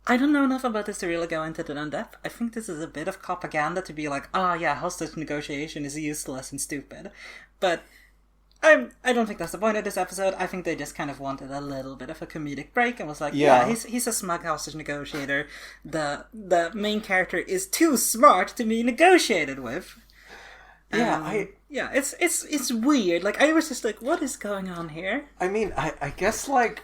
I don't know enough about this to really go into it in depth. I think this is a bit of propaganda to be like, oh yeah, hostage negotiation is useless and stupid. But I don't think that's the point of this episode. I think they just kind of wanted a little bit of a comedic break and was like, yeah he's a smug hostage negotiator. The main character is too smart to be negotiated with. Yeah, it's weird. Like, I was just like, what is going on here? I mean, I guess, like,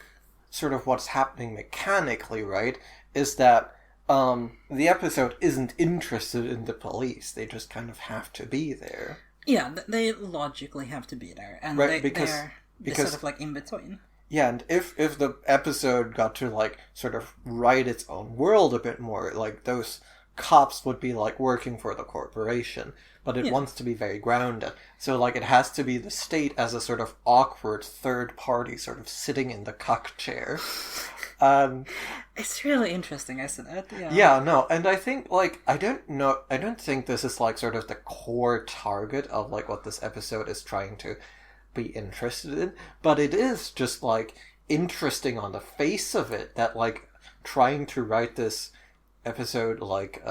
sort of what's happening mechanically, right, is that the episode isn't interested in the police. They just kind of have to be there. Yeah, they logically have to be there. And right, they're sort of, like, in between. Yeah, and if the episode got to, like, sort of write its own world a bit more, like, those cops would be, like, working for the corporation, but it wants to be very grounded. So, like, it has to be the state as a sort of awkward third party sort of sitting in the cuck chair. It's really interesting, isn't it? Yeah, no, and I think, like, I don't think this is, like, sort of the core target of, like, what this episode is trying to be interested in, but it is just, like, interesting on the face of it that, like, trying to write this episode, like,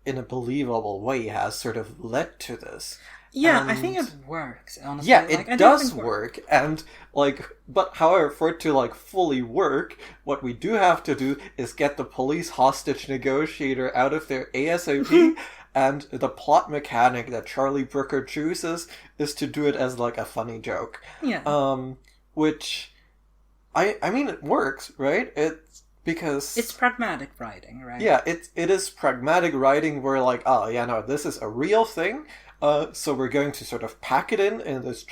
in a believable way has sort of led to this. Yeah, I think it works, honestly. Yeah, it does work, and, like, but however, for it to, like, fully work, what we do have to do is get the police hostage negotiator out of there ASAP, and the plot mechanic that Charlie Brooker chooses is to do it as, like, a funny joke. Yeah. Which, I mean, it works, right? Because it's pragmatic writing, right? Yeah, it is pragmatic writing where, like, oh, yeah, no, this is a real thing, so we're going to sort of pack it in this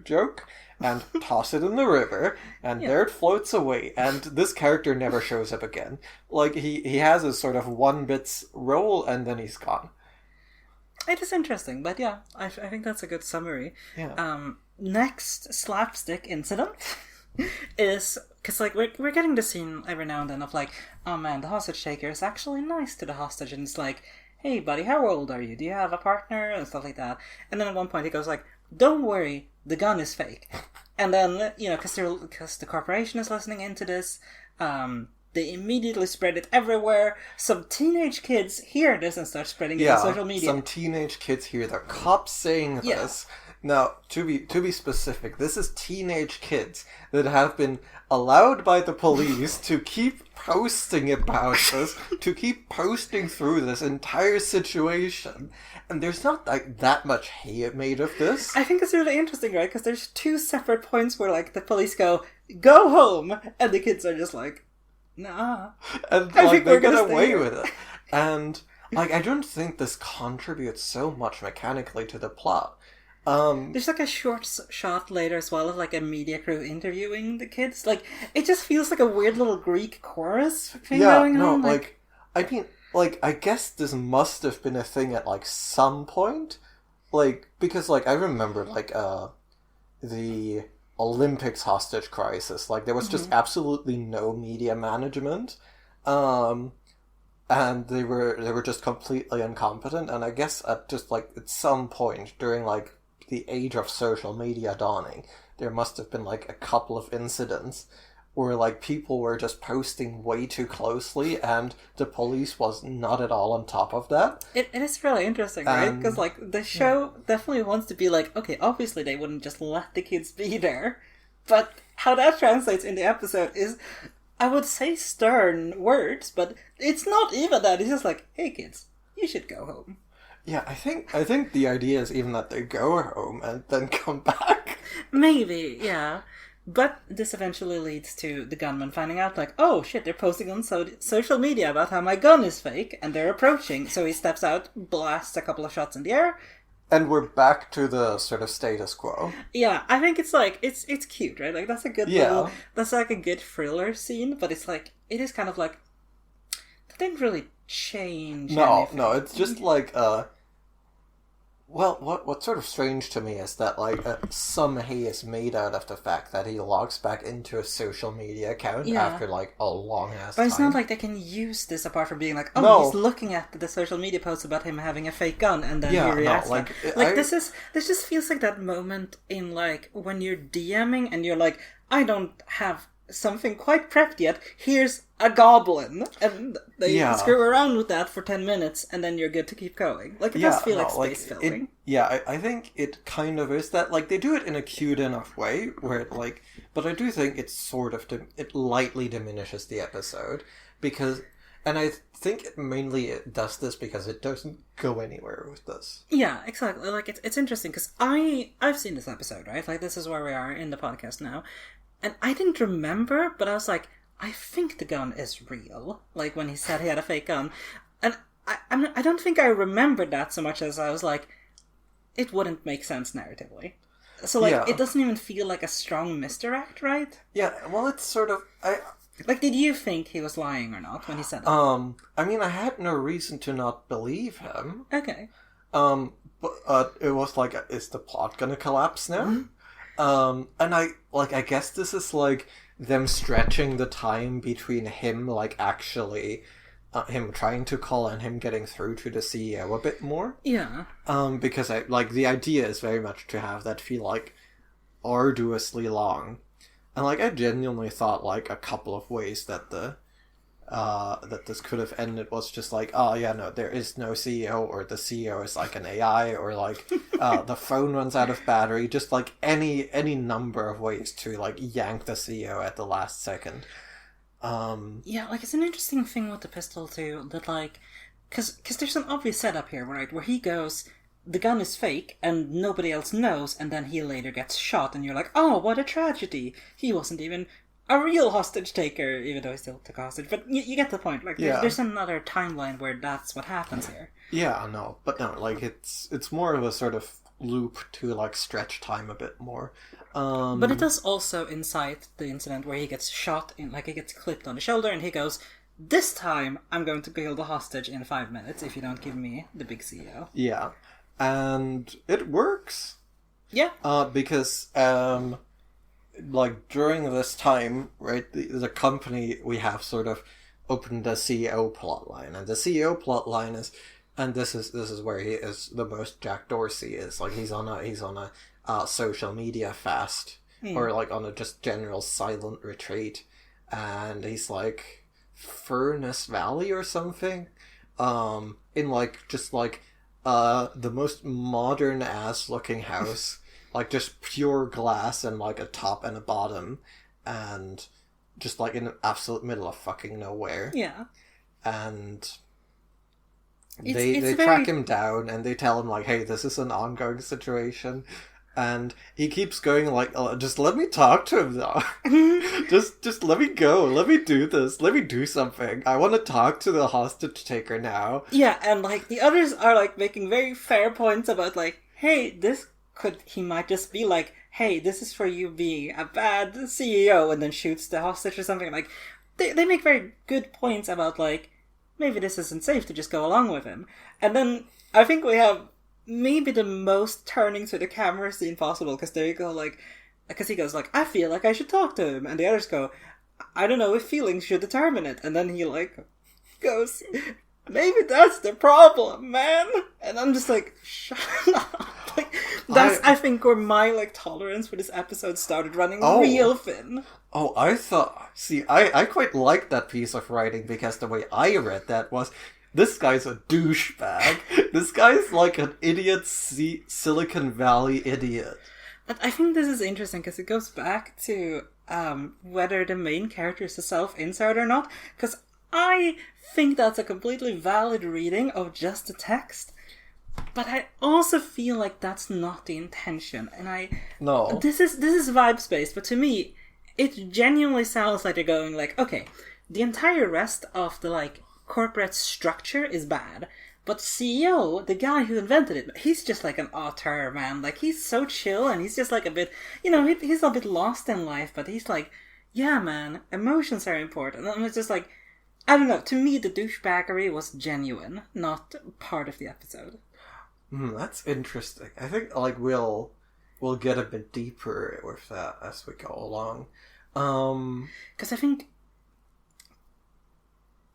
joke and toss it in the river, and there it floats away, and this character never shows up again. Like, he has a sort of one bits role, and then he's gone. It is interesting, but yeah, I think that's a good summary. Yeah. Next slapstick incident is... Because, like, we're getting the scene every now and then of, like, oh man, the hostage taker is actually nice to the hostage, and it's like, hey buddy, how old are you? Do you have a partner? And stuff like that. And then at one point he goes like, don't worry, the gun is fake. And then, you know, because the corporation is listening into this, they immediately spread it everywhere. Some teenage kids hear this and start spreading it on social media. Some teenage kids hear the cops saying this. Now, to be specific, this is teenage kids that have been allowed by the police to keep posting about this, to keep posting through this entire situation. And there's not, like, that much hate made of this. I think it's really interesting, right? Because there's two separate points where, like, the police go home, and the kids are just like, nah. And, like, they get away with it. And, like, I don't think this contributes so much mechanically to the plot. There's like a shot later as well of like a media crew interviewing the kids. Like, it just feels like a weird little Greek chorus thing going on. Like, I mean, like, I guess this must have been a thing at, like, some point. Like, because, like, I remember, like, the Olympics hostage crisis. Like, there was just absolutely no media management. And they were just completely incompetent. And I guess at some point during, like, the age of social media dawning, there must have been, like, a couple of incidents where, like, people were just posting way too closely and the police was not at all on top of that. It is really interesting, right? Because, like, the show definitely wants to be like, okay, obviously they wouldn't just let the kids be there, but how that translates in the episode is, I would say stern words, but it's not even that. It's just like, hey kids, you should go home. Yeah, I think the idea is even that they go home and then come back. Maybe, yeah. But this eventually leads to the gunman finding out, like, oh shit, they're posting on social media about how my gun is fake, and they're approaching. So he steps out, blasts a couple of shots in the air. And we're back to the sort of status quo. Yeah, I think it's like, it's cute, right? Like, that's a good little, that's like a good thriller scene, but it's like, it is kind of like, that didn't really change anything. No, it's just like, well, what's sort of strange to me is that, like, some hay is made out of the fact that he logs back into a social media account after, like, a long-ass time. But it's not like they can use this apart from being like, oh, he's looking at the social media posts about him having a fake gun, and then he reacts. This just feels like that moment in, like, when you're DMing and you're like, I don't have something quite prepped yet, here's a goblin, and they screw around with that for 10 minutes and then you're good to keep going. Like, it does feel like space filming. I think it kind of is that. Like, they do it in a cute enough way where it, like, but I do think it's sort of it lightly diminishes the episode, because, and I think it does this because it doesn't go anywhere with this. Yeah, exactly. Like, it's interesting because I've seen this episode, right? Like, this is where we are in the podcast now. And I didn't remember, but I was like, I think the gun is real. Like, when he said he had a fake gun. And I don't think I remembered that so much as I was like, it wouldn't make sense narratively. So, like, it doesn't even feel like a strong misdirect, right? Yeah, well, it's sort of... Like, did you think he was lying or not when he said that? I mean, I had no reason to not believe him. Okay. But it was like, is the plot gonna collapse now? Mm-hmm. And I guess this is, like, them stretching the time between him, like, actually, him trying to call and him getting through to the CEO a bit more. Yeah. Because, the idea is very much to have that feel, like, arduously long. And, like, I genuinely thought, like, a couple of ways that that this could have ended was just like, oh yeah, no, there is no CEO, or the CEO is like an AI, or like the phone runs out of battery, just like any number of ways to like yank the CEO at the last second. Yeah, like, it's an interesting thing with the pistol too, that like, because there's an obvious setup here, right, where he goes, the gun is fake and nobody else knows, and then he later gets shot and you're like, oh, what a tragedy, he wasn't even a real hostage taker, even though he still took a hostage. But you get the point. Like, there's another timeline where that's what happens here. Yeah, no, but no, like, it's more of a sort of loop to, like, stretch time a bit more. But it does also incite the incident where he gets shot, he gets clipped on the shoulder, and he goes, this time I'm going to kill the hostage in 5 minutes if you don't give me the big CEO. Yeah, and it works. Yeah. Because, like, during this time, right, the company, we have sort of opened the CEO plotline, and the CEO plotline is, and this is where he is the most Jack Dorsey is, like, he's on a social media fast, or like on a just general silent retreat, and he's like Furnace Valley or something, in like just like the most modern ass looking house. Like, just pure glass and, like, a top and a bottom. And just, like, in the absolute middle of fucking nowhere. Yeah. And they track him down and they tell him, like, hey, this is an ongoing situation. And he keeps going, like, just let me talk to him now. just let me go. Let me do this. Let me do something. I want to talk to the hostage taker now. Yeah, and, like, the others are, like, making very fair points about, like, hey, this he might just be like, hey, this is for you being a bad CEO, and then shoots the hostage or something. Like, they make very good points about, like, maybe this isn't safe to just go along with him. And then I think we have maybe the most turning to the camera scene possible, because there you go, like, because he goes like, I feel like I should talk to him, and the others go, I don't know if feelings should determine it, and then he like goes, maybe that's the problem, man. And I'm just like, shut up. Like, that's I think where my like tolerance for this episode started running real thin. Oh, I quite liked that piece of writing, because the way I read that was, this guy's a douchebag. This guy's like an idiot Silicon Valley idiot. But I think this is interesting because it goes back to whether the main character is a self-insert or not. Because I think that's a completely valid reading of just the text. But I also feel like that's not the intention. And No. This is vibe space, but to me, it genuinely sounds like they're going like, okay, the entire rest of the like corporate structure is bad. But CEO, the guy who invented it, he's just like an auteur, man. Like, he's so chill, and he's just like a bit, he's a bit lost in life, but he's like, yeah, man, emotions are important. And it's just like, I don't know, to me, the douchebaggery was genuine, not part of the episode. That's interesting. I think, like, we'll get a bit deeper with that as we go along. Because I think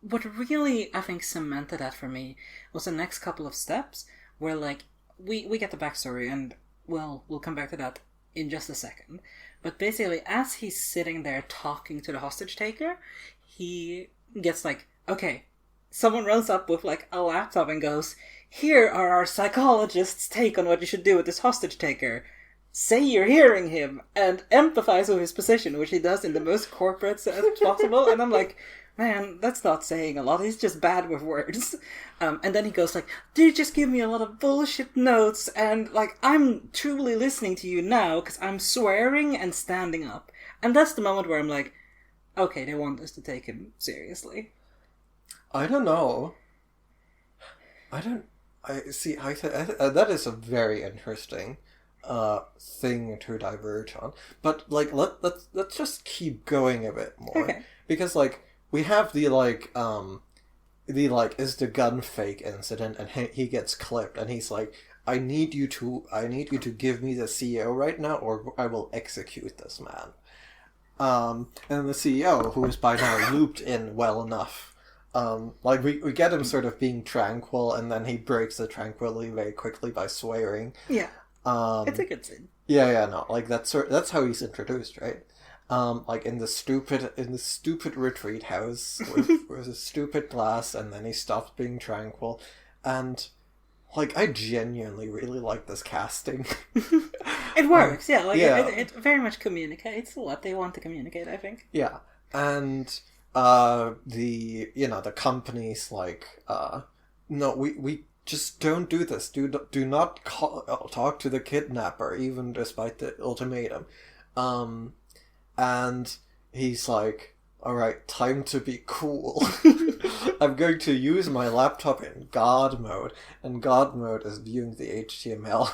what really, I think, cemented that for me was the next couple of steps where, like, we get the backstory, and, well, we'll come back to that in just a second. But basically, as he's sitting there talking to the hostage taker, he gets like, okay, someone runs up with, like, a laptop and goes, here are our psychologist's take on what you should do with this hostage taker. Say you're hearing him, and empathize with his position, which he does in the most corporate sense possible. And I'm like, man, that's not saying a lot. He's just bad with words. And then he goes like, dude, just give me a lot of bullshit notes, and like, I'm truly listening to you now because I'm swearing and standing up. And that's the moment where I'm like, okay, they want us to take him seriously. I don't know. That is a very interesting thing to diverge on. But like, let's just keep going a bit more. Okay. Because like, we have the is the gun fake incident, and he gets clipped, and he's like, I need you to give me the CEO right now, or I will execute this man. And the CEO, who is by now looped in well enough, like we get him sort of being tranquil, and then he breaks the tranquility very quickly by swearing. Yeah. It's a good scene. Yeah, no, like that's how he's introduced, right? Like in the stupid retreat house with a stupid glass, and then he stops being tranquil, and like, I genuinely really like this casting. It works, yeah. Like, yeah. It very much communicates what they want to communicate, I think. Yeah, and the company's like, no, we just don't do this. Do not talk to the kidnapper, even despite the ultimatum. And he's like, all right, time to be cool. I'm going to use my laptop in God mode, and God mode is viewing the HTML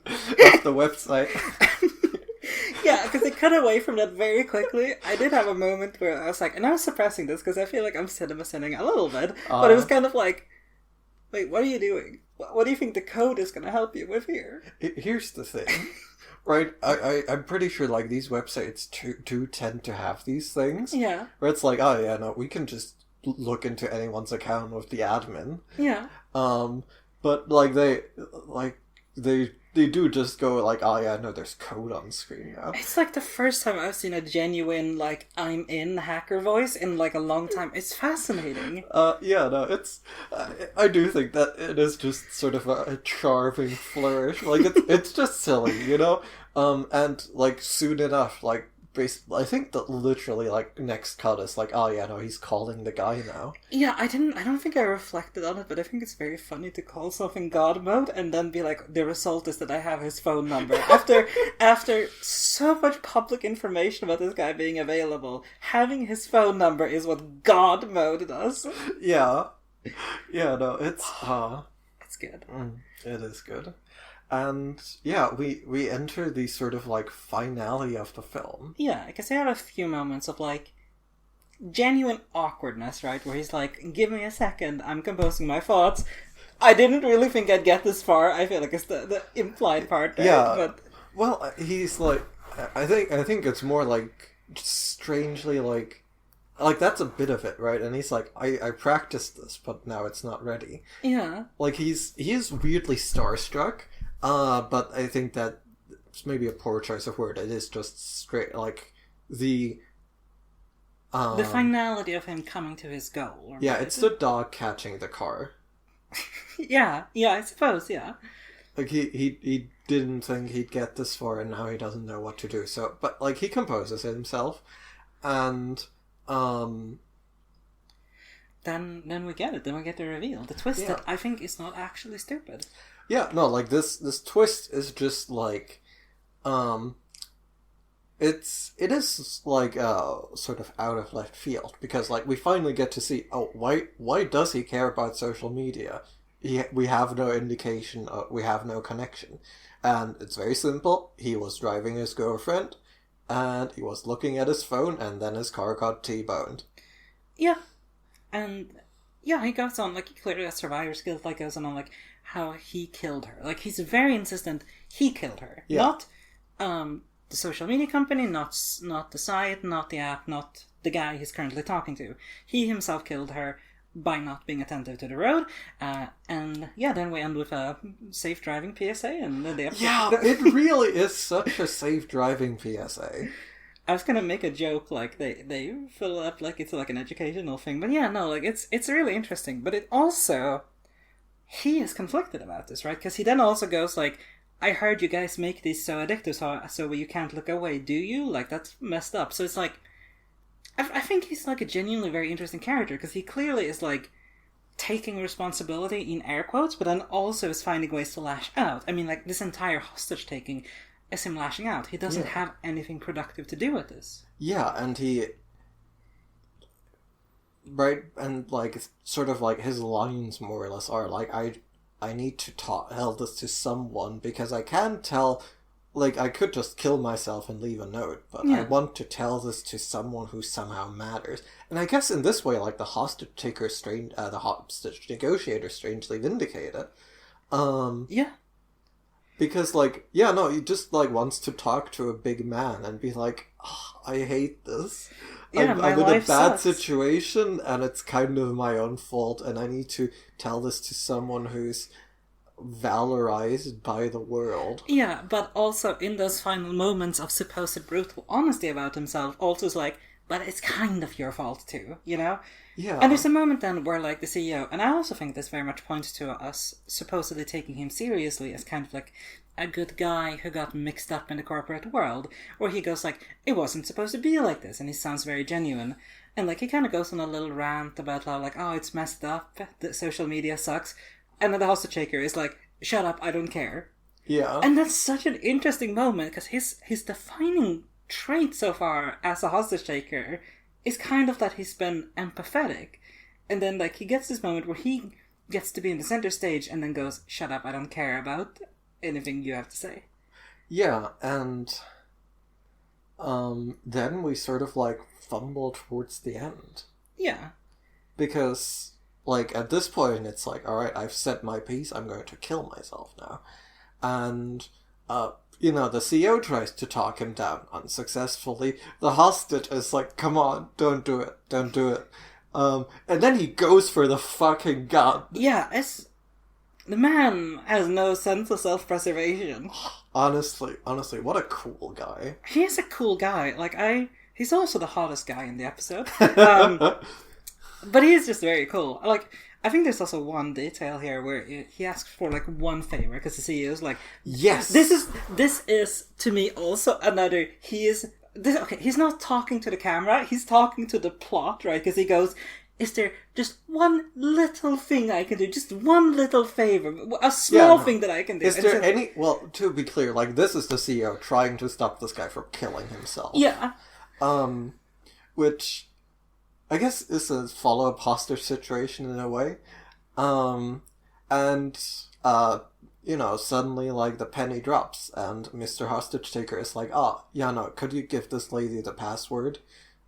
of the website. Yeah, because it cut away from that very quickly. I did have a moment where I was like, and I was suppressing this because I feel like I'm cinema sinning a little bit, but it was kind of like, wait, what are you doing? What do you think the code is going to help you with here? Here's the thing. Right, I'm pretty sure, like, these websites do tend to have these things. Yeah. Where it's like, oh yeah, no, we can just look into anyone's account with the admin. Yeah. But, like, they do just go, like, oh yeah, no, there's code on screen now. It's, like, the first time I've seen a genuine, like, I'm in hacker voice in, like, a long time. It's fascinating. Yeah, no, it's... I do think that it is just sort of a charming flourish. Like, it's just silly, you know? And, like, soon enough, like, I think that literally, like, next cut is like, oh yeah, no, he's calling the guy now. Yeah, I don't think I reflected on it, but I think it's very funny to call something God mode and then be like, the result is that I have his phone number. After so much public information about this guy being available, having his phone number is what God mode does. Yeah. Yeah, no, it's... It's good. It is good. And yeah, we enter the sort of like finale of the film. Yeah, because I have a few moments of like genuine awkwardness, right? Where he's like, give me a second, I'm composing my thoughts. I didn't really think I'd get this far. I feel like it's the implied part there. Yeah. But Well, he's like, I think it's more like strangely like that's a bit of it, right? And he's like, I practiced this, but now it's not ready. yeah. Like he is weirdly starstruck, but I think that it's maybe a poor choice of word. It is just straight like the finality of him coming to his goal. Yeah, it's the dog catching the car. yeah, I suppose, yeah. Like he didn't think he'd get this far, and now he doesn't know what to do. So, but like he composes himself, and then we get it. Then we get the reveal, the twist that I think is not actually stupid. Yeah, no, like this twist is just like, it is like sort of out of left field, because like we finally get to see, oh, why does he care about social media? We have no indication, we have no connection. And it's very simple. He was driving his girlfriend, and he was looking at his phone, and then his car got T-boned. Yeah. And, yeah, he goes on, like, he clearly has survivor skills, like, goes on, like, how he killed her. Like, he's very insistent he killed her. Yeah. Not, the social media company, not the site, not the app, not the guy he's currently talking to. He himself killed her by not being attentive to the road, and yeah, then we end with a safe driving PSA, and then it really is such a safe driving PSA. I was gonna make a joke like they fill up like it's like an educational thing, but yeah, no, like it's really interesting. But it also, he is conflicted about this, right? Because he then also goes like, I heard you guys make these so addictive, so you can't look away, do you? Like, that's messed up. So it's like, I think he's like a genuinely very interesting character, because he clearly is like taking responsibility in air quotes, but then also is finding ways to lash out. I mean, like, this entire hostage taking is him lashing out. He doesn't have anything productive to do with this. Yeah, and he... Right, and like, sort of like his lines more or less are like, I need to tell this to someone, because I can't tell... Like, I could just kill myself and leave a note, but I want to tell this to someone who somehow matters. And I guess in this way, like, the hostage negotiator strangely vindicated. Yeah. Because, like, yeah, no, he just, like, wants to talk to a big man and be like, oh, I hate this. Yeah, I'm in a bad sucks. situation, and it's kind of my own fault, and I need to tell this to someone who's valorized by the world. Yeah, but also in those final moments of supposed brutal honesty about himself, also is like, but it's kind of your fault too, you know? Yeah. And there's a moment then where, like, the CEO, and I also think this very much points to us supposedly taking him seriously as kind of like a good guy who got mixed up in the corporate world, where he goes like, it wasn't supposed to be like this, and he sounds very genuine. And, like, he kind of goes on a little rant about how, like, oh, it's messed up, that social media sucks. And then the hostage taker is like, shut up, I don't care. Yeah. And that's such an interesting moment, because his defining trait so far as a hostage taker is kind of that he's been empathetic. And then, like, he gets this moment where he gets to be in the center stage and then goes, shut up, I don't care about anything you have to say. Yeah, and then we sort of, like, fumble towards the end. Yeah. Because... Like, at this point, it's like, alright, I've said my piece, I'm going to kill myself now. And, the CEO tries to talk him down unsuccessfully. The hostage is like, come on, don't do it. And then he goes for the fucking gun. Yeah, the man has no sense of self-preservation. Honestly, what a cool guy. He is a cool guy. Like, he's also the hottest guy in the episode. But he is just very cool. Like, I think there's also one detail here where he asks for, like, one favor, because the CEO is like, yes! This is, to me, also another, he's not talking to the camera, he's talking to the plot, right? Because he goes, is there just one little thing I can do? Just one little favor? A small thing that I can do? Is there any... Well, to be clear, like, this is the CEO trying to stop this guy from killing himself. Yeah. Which... I guess it's a follow-up hostage situation in a way. suddenly, like, the penny drops, and Mr. Hostage Taker is like, yeah, no, could you give this lady the password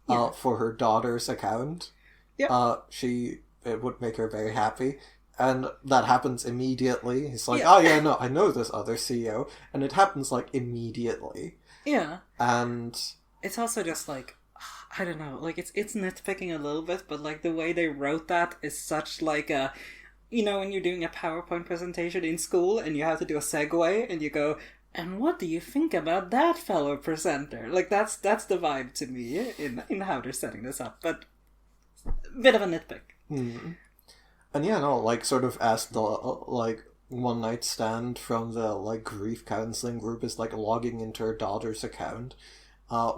for her daughter's account? Yeah. It would make her very happy. And that happens immediately. He's like, Yeah. oh, yeah, no, I know this other CEO. And it happens, like, immediately. Yeah. And... It's also just, like, I don't know, like, it's nitpicking a little bit, but, like, the way they wrote that is such, like, a... when you're doing a PowerPoint presentation in school and you have to do a segue and you go, and what do you think about that fellow presenter? Like, that's the vibe to me in how they're setting this up, but a bit of a nitpick. Mm-hmm. And yeah, no, like, sort of as the, like, one night stand from the, like, grief counseling group is, like, logging into her daughter's account,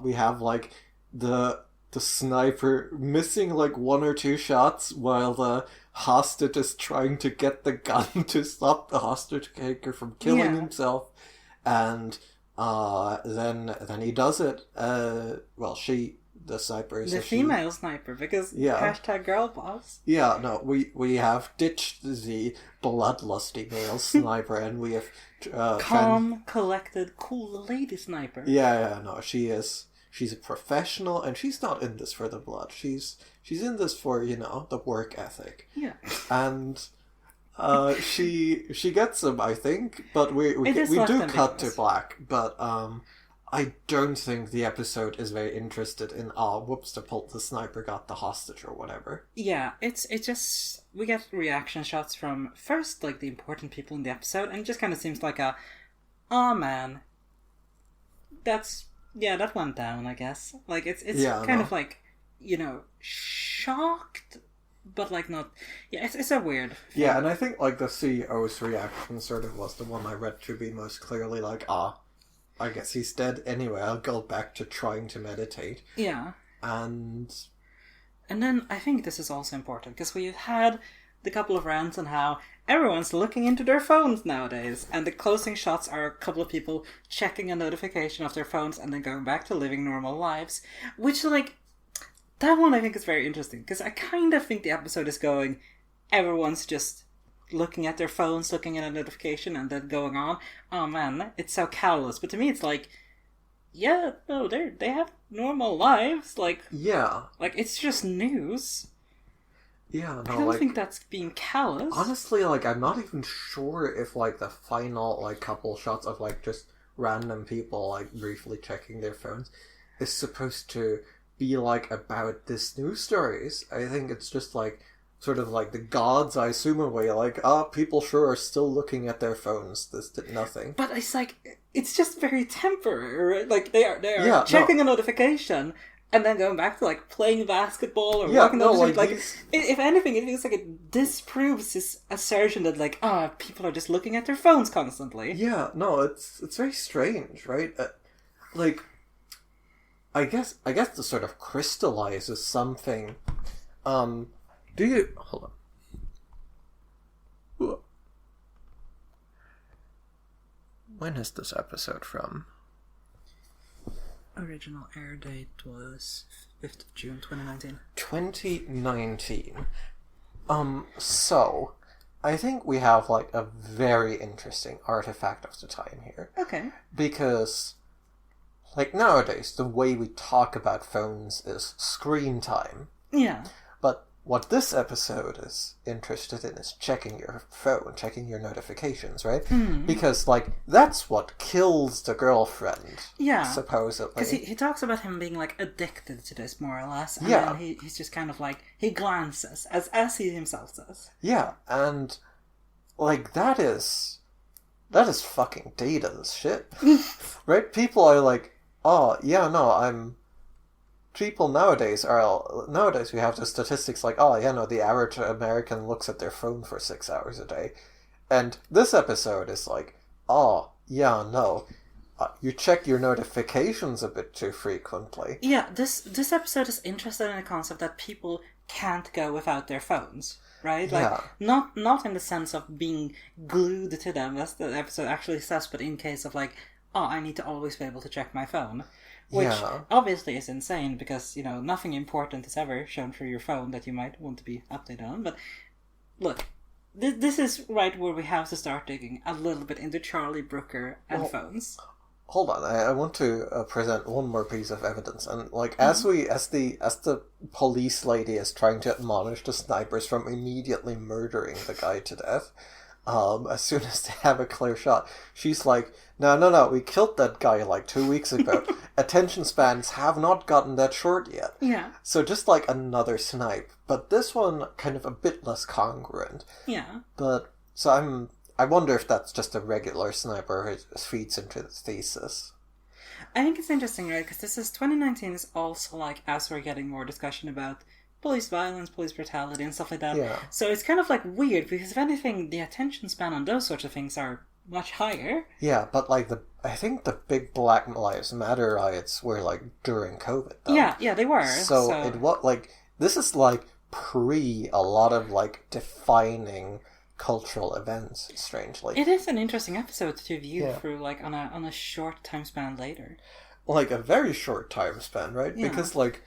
we have, like, the sniper missing, like, 1 or 2 shots while the hostage is trying to get the gun to stop the hostage taker from killing himself. And then he does it. The sniper is the female sniper, because hashtag girl boss. Yeah, no, we have ditched the bloodlusty male sniper, and we have calm, collected, cool lady sniper. Yeah, no, she's a professional, and she's not in this for the blood. She's in this for, the work ethic. Yeah. And she gets him, I think, but we do cut to black, but I don't think the episode is very interested in, whoops, the sniper got the hostage or whatever. Yeah, it's just, we get reaction shots from, first, like, the important people in the episode, and it just kind of seems like man, that went down, I guess. Like, it's kind of like, shocked, but, like, not... Yeah, it's a weird thing. Yeah, and I think, like, the CEO's reaction sort of was the one I read to be most clearly like, I guess he's dead anyway, I'll go back to trying to meditate. Yeah. And then I think this is also important, because we've had the couple of rants on how everyone's looking into their phones nowadays, and the closing shots are a couple of people checking a notification of their phones and then going back to living normal lives, which, like, that one I think is very interesting, because I kind of think the episode is going, everyone's just looking at their phones, looking at a notification, and then going on, oh man, it's so callous. But to me it's like, yeah, no, they have normal lives, like... Yeah. Like, it's just news. Yeah, no, I don't think that's being callous. Honestly, like, I'm not even sure if, like, the final, like, couple shots of, like, just random people, like, briefly checking their phones is supposed to be, like, about this news stories. I think it's just, like, sort of like the gods, I assume, away, like, people sure are still looking at their phones. This did nothing. But it's like, it's just very temporary, right? Like, they are checking a notification and then going back to, like, playing basketball or walking down the street. Like, if anything, it feels like it disproves this assertion that, like, people are just looking at their phones constantly. Yeah, no, it's very strange, right? Like, I guess this sort of crystallizes something. Hold on. When is this episode from? Original air date was 5th of June, 2019. 2019. So, I think we have, like, a very interesting artifact of the time here. Okay. Because, like, nowadays, the way we talk about phones is screen time. Yeah. But what this episode is interested in is checking your phone, checking your notifications, right? Mm. Because, like, that's what kills the girlfriend, supposedly. Because he talks about him being, like, addicted to this, more or less. And then he's just kind of, like, he glances, as he himself says. Yeah, and, like, that is fucking data as shit. Right? People are like, people nowadays we have the statistics like, the average American looks at their phone for 6 hours a day. And this episode is like, you check your notifications a bit too frequently. Yeah, this episode is interested in the concept that people can't go without their phones, right? Like, not in the sense of being glued to them, as the episode actually says, but in case of, like, I need to always be able to check my phone. Which obviously is insane, because, nothing important is ever shown through your phone that you might want to be updated on. But look, this is right where we have to start digging a little bit into Charlie Brooker and phones. Hold on, I want to present one more piece of evidence, and like as the police lady is trying to admonish the snipers from immediately murdering the guy to death, as soon as they have a clear shot, she's like, no, we killed that guy like 2 weeks ago. Attention spans have not gotten that short yet. Yeah. So just like another snipe, but this one kind of a bit less congruent. Yeah. But so I wonder if that's just a regular sniper who feeds into the thesis. I think it's interesting, right? Because 2019 is also like, as we're getting more discussion about police violence, police brutality, and stuff like that. Yeah. So it's kind of like weird, because if anything, the attention span on those sorts of things are much higher. Yeah, but like I think the big Black Lives Matter riots were like during COVID, though. Yeah, they were. So it was like, this is like pre a lot of like defining cultural events, strangely. It is an interesting episode to view through, like, on a short time span later. Like, a very short time span, right? Yeah. Because, like,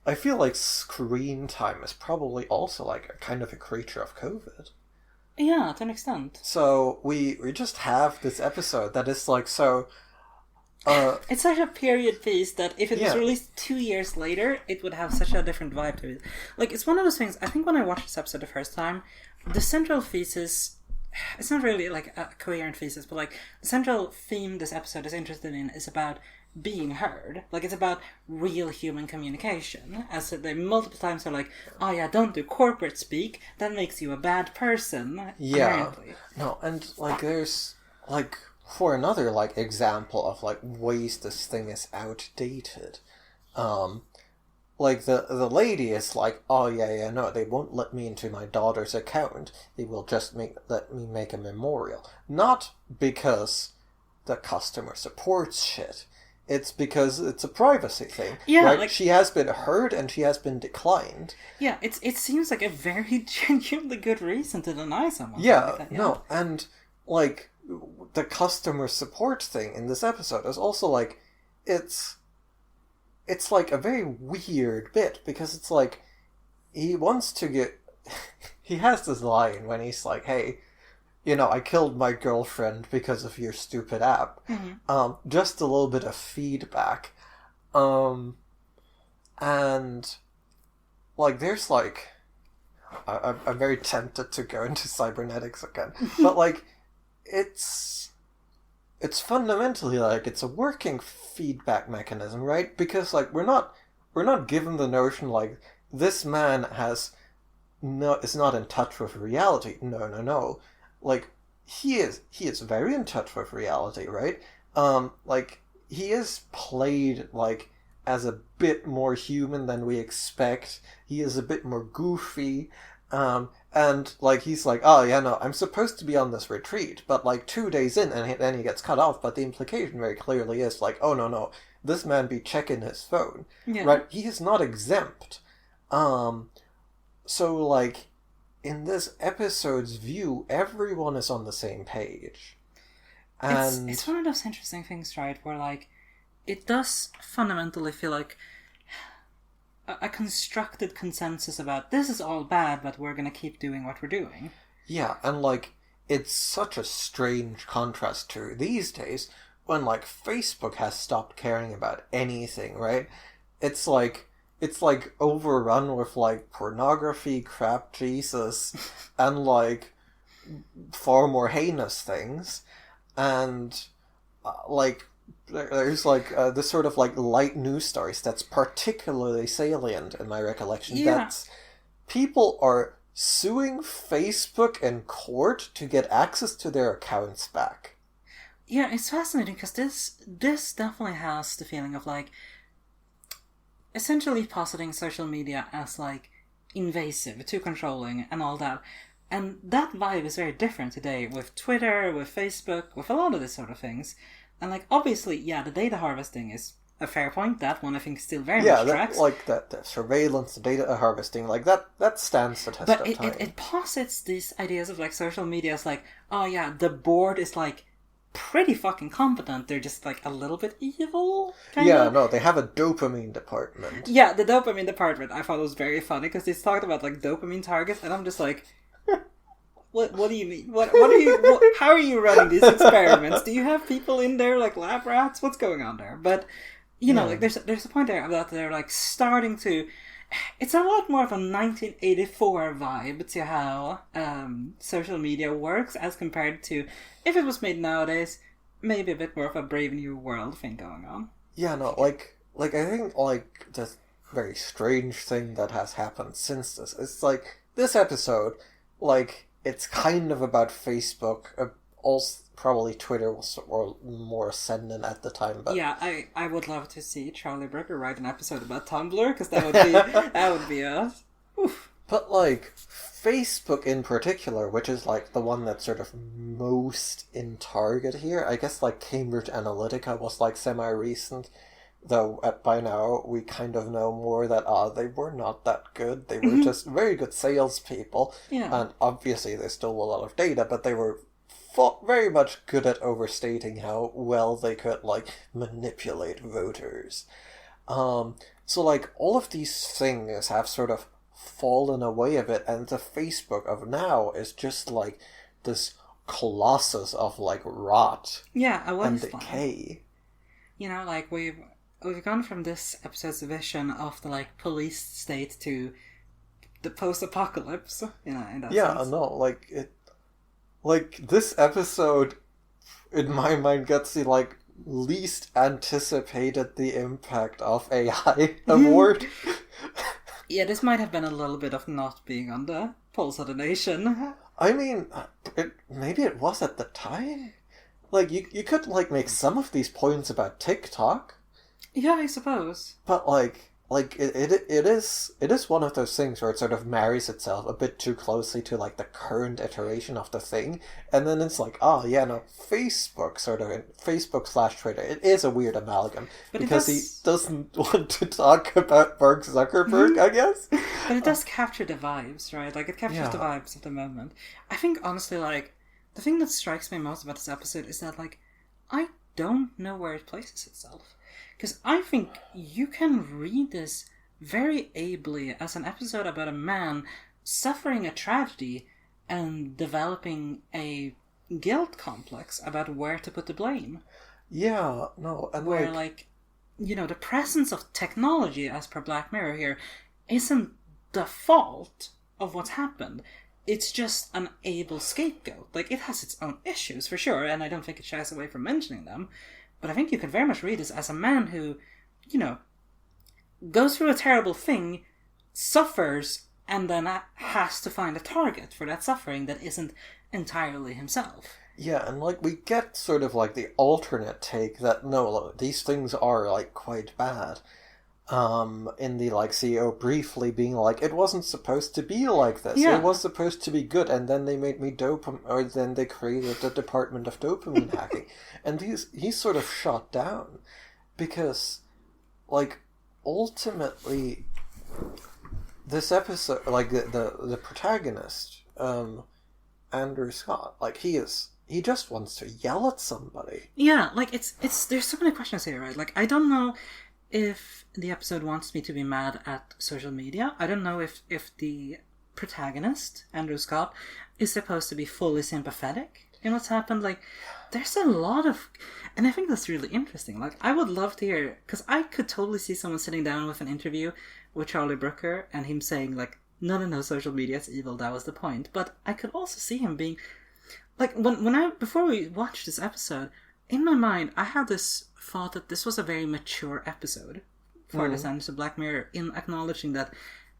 I feel like screen time is probably also, like, a kind of a creature of COVID. Yeah, to an extent. So, we just have this episode that is, like, so... it's such a period piece that if it was released 2 years later, it would have such a different vibe to it. Like, it's one of those things, I think when I watched this episode the first time, the central thesis, it's not really like a coherent thesis, but like the central theme this episode is interested in is about being heard. Like, it's about real human communication. As they multiple times are like, oh yeah, don't do corporate speak, that makes you a bad person. Yeah. Apparently. No, and like there's like, for another like example of like ways this thing is outdated, like the lady is like, oh yeah, no, they won't let me into my daughter's account. They will just let me make a memorial. Not because the customer supports shit. It's because it's a privacy thing. Yeah, right? like, she has been heard and she has been declined. Yeah, it seems like a very genuinely good reason to deny someone. Yeah, like that, no, and like the customer support thing in this episode is also like, it's like a very weird bit, because it's like he wants to get he has this line when he's like, hey, you know, I killed my girlfriend because of your stupid app. Mm-hmm. Just a little bit of feedback. And like there's like I'm very tempted to go into cybernetics again. But like it's fundamentally like it's a working feedback mechanism, right? Because like we're not given the notion like this man is not in touch with reality. No. Like he is very in touch with reality, right? Like he is played like as a bit more human than we expect. He is a bit more goofy. And like he's like, oh yeah, no, I'm supposed to be on this retreat, but like 2 days in, and then he gets cut off. But the implication very clearly is like, oh no, this man be checking his phone, right? He is not exempt. So like in this episode's view, everyone is on the same page, and it's one of those interesting things, right? Where like it does fundamentally feel like a constructed consensus about this is all bad, but we're gonna keep doing what we're doing. Yeah, and like it's such a strange contrast to these days when like Facebook has stopped caring about anything, right? It's like overrun with like pornography, crap Jesus, and like far more heinous things, and like there's like this sort of like light news stories that's particularly salient in my recollection. Yeah. That's people are suing Facebook in court to get access to their accounts back. Yeah, it's fascinating because this definitely has the feeling of like essentially positing social media as like invasive, too controlling, and all that. And that vibe is very different today with Twitter, with Facebook, with a lot of these sort of things. And like obviously, yeah, the data harvesting is a fair point. That one I think still very much tracks. Yeah, like the surveillance, the data harvesting, like that stands the test of time. But it posits these ideas of like social media as like, oh yeah, the board is like pretty fucking competent. They're just like a little bit evil. Kinda. No, they have a dopamine department. Yeah, the dopamine department I thought was very funny because they talked about like dopamine targets, and I'm just like, What do you mean? How are you running these experiments? Do you have people in there like lab rats? What's going on there? But you know, like there's a point there about they're like starting to. It's a lot more of a 1984 vibe to how social media works as compared to if it was made nowadays. Maybe a bit more of a Brave New World thing going on. Yeah, no, like I think like the very strange thing that has happened since this. It's like this episode, like it's kind of about Facebook. Also, probably Twitter was more ascendant at the time. But yeah, I would love to see Charlie Brooker write an episode about Tumblr because that would be us. Oof. But like Facebook in particular, which is like the one that's sort of most in target here, I guess like Cambridge Analytica was like semi-recent, though by now we kind of know more that they were not that good. They were just very good salespeople, and obviously there's still a lot of data, but they were very much good at overstating how well they could like manipulate voters. So like all of these things have sort of fallen away a bit, and the Facebook of now is just like this colossus of like rot and decay. You know, like we've gone from this episode's vision of the like police state to the post-apocalypse. You know, in that sense. No, like this episode, in my mind, gets the like least anticipated the impact of AI award. Yeah, this might have been a little bit of not being on the pulse of the nation. I mean, maybe it was at the time. Like, you could, like, make some of these points about TikTok. Yeah, I suppose. But, like it is one of those things where it sort of marries itself a bit too closely to, like, the current iteration of the thing. And then it's like, Facebook / Twitter. It is a weird amalgam. But because he doesn't want to talk about Mark Zuckerberg, I guess. But it does capture the vibes, right? Like, it captures the vibes of the moment. I think, honestly, like, the thing that strikes me most about this episode is that, like, I don't know where it places itself. Because I think you can read this very ably as an episode about a man suffering a tragedy and developing a guilt complex about where to put the blame. Yeah, no, and where, like, you know, the presence of technology, as per Black Mirror here, isn't the fault of what's happened. It's just an able scapegoat. Like, it has its own issues, for sure, and I don't think it shies away from mentioning them. But I think you can very much read this as a man who, you know, goes through a terrible thing, suffers, and then has to find a target for that suffering that isn't entirely himself. Yeah, and, like, we get sort of, like, the alternate take that, no, look, these things are, like, quite bad. In the, like, CEO briefly being like, it wasn't supposed to be like this. Yeah. It was supposed to be good, and then they made me then they created the Department of Dopamine Hacking. And he's sort of shot down. Because, like, ultimately, this episode, like, the protagonist, Andrew Scott, like, he just wants to yell at somebody. Yeah, like, it's there's so many questions here, right? Like, I don't know if the episode wants me to be mad at social media. I don't know if the protagonist, Andrew Scott, is supposed to be fully sympathetic in what's happened. Like, there's a lot of... And I think that's really interesting. Like, I would love to hear... Because I could totally see someone sitting down with an interview with Charlie Brooker and him saying, like, no, social media is evil, that was the point. But I could also see him being... Like, before we watched this episode, in my mind, I had this thought that this was a very mature episode for the standards of Black Mirror, in acknowledging that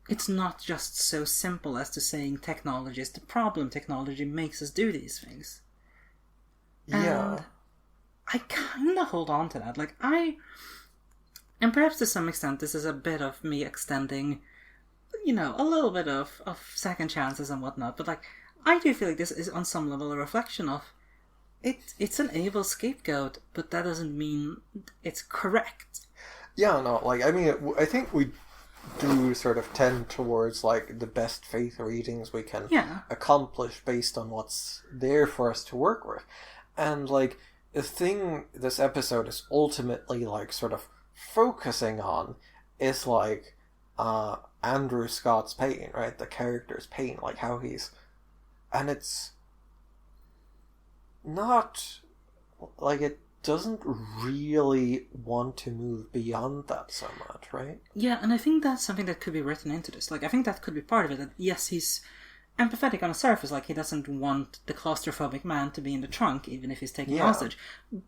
it's not just so simple as to saying technology is the problem, technology makes us do these things. Yeah. And I kind of hold on to that. Like, and perhaps to some extent this is a bit of me extending, you know, a little bit of second chances and whatnot, but, like, I do feel like this is on some level a reflection of it's an evil scapegoat, but that doesn't mean it's correct. Yeah, no, like, I mean, I think we do sort of tend towards, like, the best faith readings we can accomplish based on what's there for us to work with. And, like, the thing this episode is ultimately, like, sort of focusing on is, like, Andrew Scott's pain, right? The character's pain, like, how he's and it's not like it doesn't really want to move beyond that so much, right? Yeah, and I think that's something that could be written into this. Like, I think that could be part of it. That yes, he's empathetic on the surface. Like, he doesn't want the claustrophobic man to be in the trunk, even if he's taken hostage.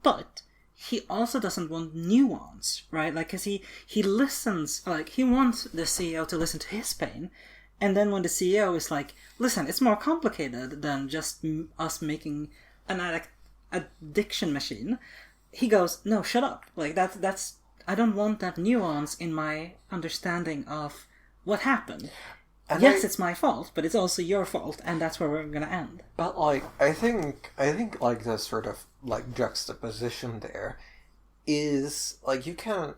But he also doesn't want nuance, right? Like, because he listens. Like, he wants the CEO to listen to his pain. And then when the CEO is like, listen, it's more complicated than just us making an addiction machine, he goes, no, shut up. Like, that's I don't want that nuance in my understanding of what happened. And yes, it's my fault, but it's also your fault, and that's where we're gonna end. But like, I think like the sort of like juxtaposition there is like you can't.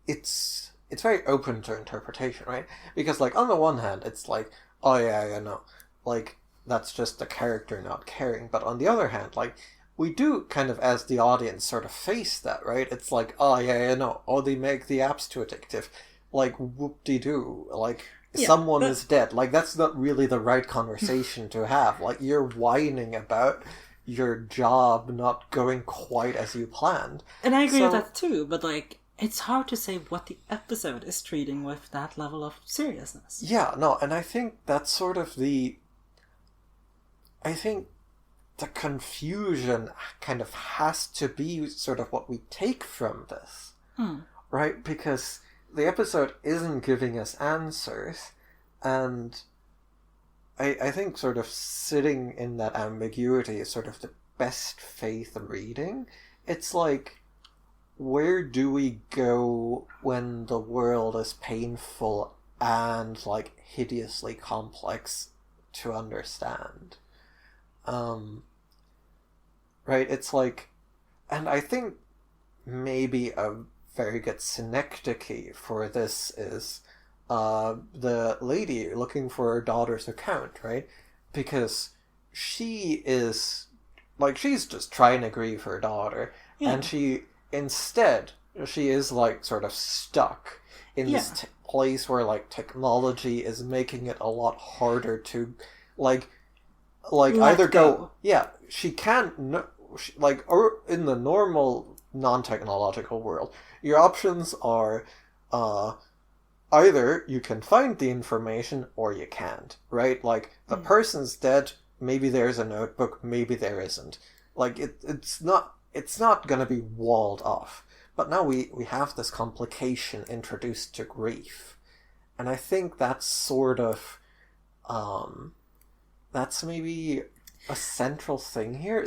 It's very open to interpretation, right? Because like on the one hand, it's like, oh yeah, no, like that's just the character not caring. But on the other hand, like we do kind of as the audience sort of face that, right? It's like, oh yeah, no, oh they make the apps too addictive, like whoop-de-doo, like. Yeah, someone is dead. Like, that's not really the right conversation to have. Like, you're whining about your job not going quite as you planned. And I agree with that too, but, like, it's hard to say what the episode is treating with that level of seriousness. Yeah, no, and I think that's sort of the... I think the confusion kind of has to be sort of what we take from this. Right? Because... the episode isn't giving us answers, and I think sort of sitting in that ambiguity is sort of the best faith reading. It's like, where do we go when the world is painful and like hideously complex to understand? Right? It's like, and I think maybe a very good synecdoche for this is the lady looking for her daughter's account, right? Because she is like, she's just trying to grieve her daughter, and she is like sort of stuck in this place where like technology is making it a lot harder to like either go. She can't like, or in the normal non-technological world, your options are either you can find the information or you can't, right? Like, the person's dead, maybe there's a notebook, maybe there isn't. Like, it's not going to be walled off. But now we have this complication introduced to grief. And I think that's sort of, that's maybe a central thing here.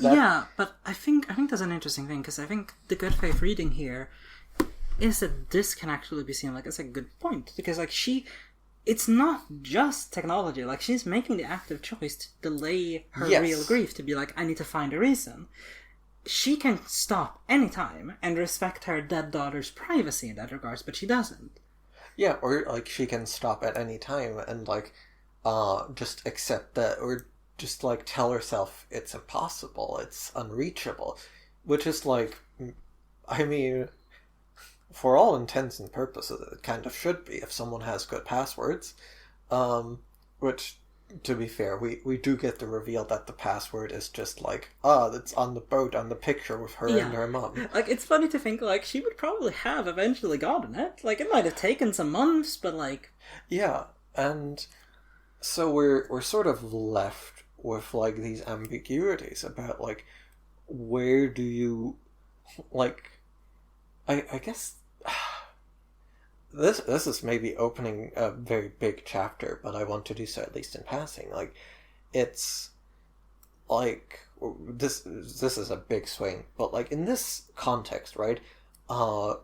But I think that's an interesting thing, because I think the good faith reading here is that this can actually be seen like as a good point, because like it's not just technology. Like, she's making the active choice to delay her real grief, to be like, I need to find a reason. She can stop anytime and respect her dead daughter's privacy in that regards, but she doesn't. Yeah, or like she can stop at any time and like just accept that, or just like tell herself it's impossible, it's unreachable, which is like, I mean, for all intents and purposes it kind of should be if someone has good passwords, which, to be fair, we do get the reveal that the password is just like, it's on the boat on the picture with her and her mom. Like, it's funny to think, like, she would probably have eventually gotten it. Like, it might have taken some months, but like... Yeah, and so we're sort of left with, like, these ambiguities about, like, where do you, like... I guess... This is maybe opening a very big chapter, but I want to do so at least in passing. Like, it's like this is a big swing, but like in this context, right?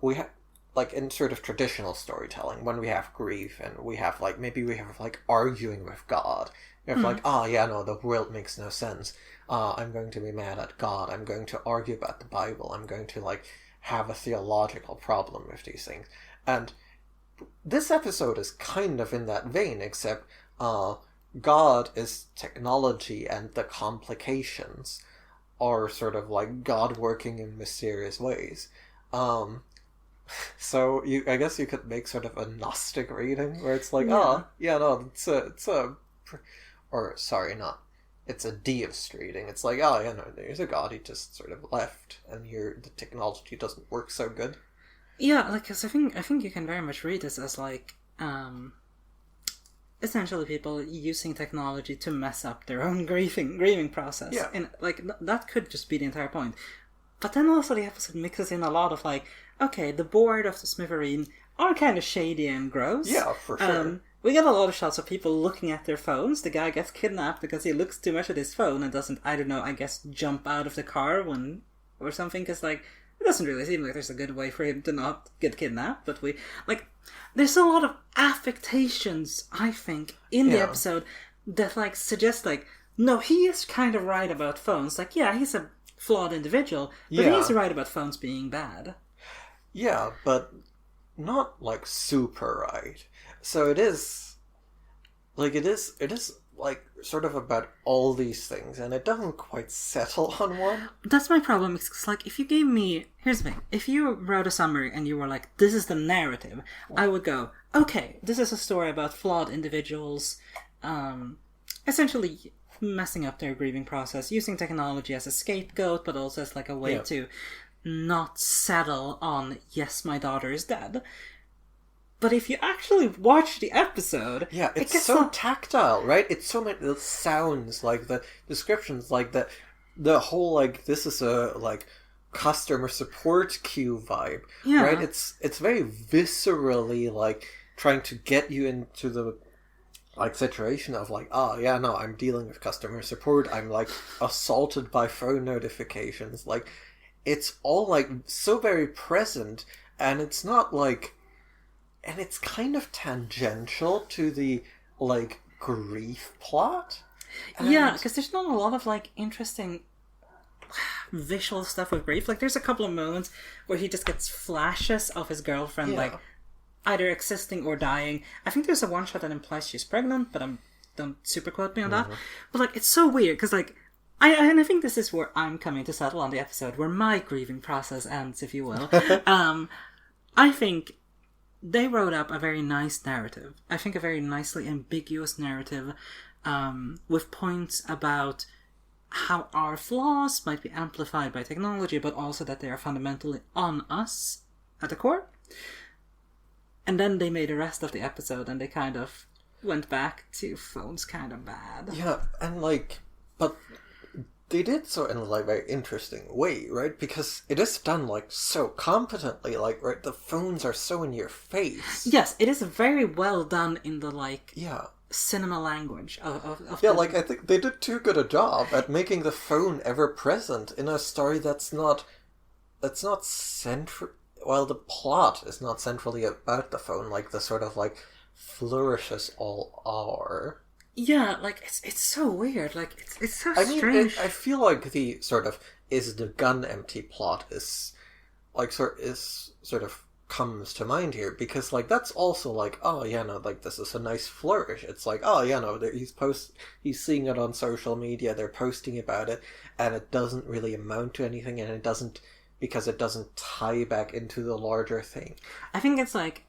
We have, like, in sort of traditional storytelling, when we have grief and we have like, maybe we have like arguing with God. We have like, the world makes no sense. I'm going to be mad at God. I'm going to argue about the Bible. I'm going to like have a theological problem with these things. And this episode is kind of in that vein, except God is technology and the complications are sort of like God working in mysterious ways. So I guess you could make sort of a Gnostic reading where it's like, or sorry, not it's a deist reading. It's like, oh, yeah, no, there's a god, he just sort of left, and here the technology doesn't work so good. Yeah, like, cause I think you can very much read this as like, essentially people using technology to mess up their own grieving process. Yeah. And like that could just be the entire point. But then also the episode mixes in a lot of like, okay, the board of the Smithereen are kind of shady and gross. Yeah, for sure. We get a lot of shots of people looking at their phones. The guy gets kidnapped because he looks too much at his phone and doesn't, I don't know, I guess jump out of the car or something, because like it doesn't really seem like there's a good way for him to not get kidnapped. But there's a lot of affectations, I think, in the episode that like suggest like, no, he is kind of right about phones. Like, yeah, he's a flawed individual, but he is right about phones being bad. Yeah, but not like super right. So it is like sort of about all these things, and it doesn't quite settle on one. That's my problem. It's like, if you gave me, here's the thing, if you wrote a summary and you were like, this is the narrative, I would go, okay, this is a story about flawed individuals, essentially messing up their grieving process, using technology as a scapegoat, but also as like a way to not settle on, yes, my daughter is dead. But if you actually watch the episode... Yeah, it's so tactile, right? It's so many the sounds, like the descriptions, like the whole, like, this is a, like, customer support queue vibe, right? It's very viscerally, like, trying to get you into the, like, situation of, like, oh, yeah, no, I'm dealing with customer support, I'm, like, assaulted by phone notifications, like, it's all, like, so very present, and it's not, like... And it's kind of tangential to the, like, grief plot. Yeah, because there's not a lot of, like, interesting visual stuff with grief. Like, there's a couple of moments where he just gets flashes of his girlfriend, like, either existing or dying. I think there's a one-shot that implies she's pregnant, but don't super quote me on that. But, like, it's so weird, because, like, I think this is where I'm coming to settle on the episode, where my grieving process ends, if you will. I think... They wrote up a very nice narrative. I think a very nicely ambiguous narrative with points about how our flaws might be amplified by technology, but also that they are fundamentally on us at the core. And then they made the rest of the episode and they kind of went back to phones kind of bad. Yeah, and like, but... They did so in a like very interesting way, right? Because it is done like so competently, like right, the phones are so in your face. Yes, it is very well done in the like cinema language of like I think they did too good a job at making the phone ever present in a story that's not central. Well, the plot is not centrally about the phone, like the sort of like flourishes all are. Yeah, like, it's so weird, like, it's so strange. I feel like the sort of, is the gun empty plot is, like, sort of comes to mind here, because, like, that's also, like, oh, yeah, no, like, this is a nice flourish. It's like, oh, yeah, no, he's seeing it on social media, they're posting about it, and it doesn't really amount to anything, and it doesn't tie back into the larger thing. I think it's, like,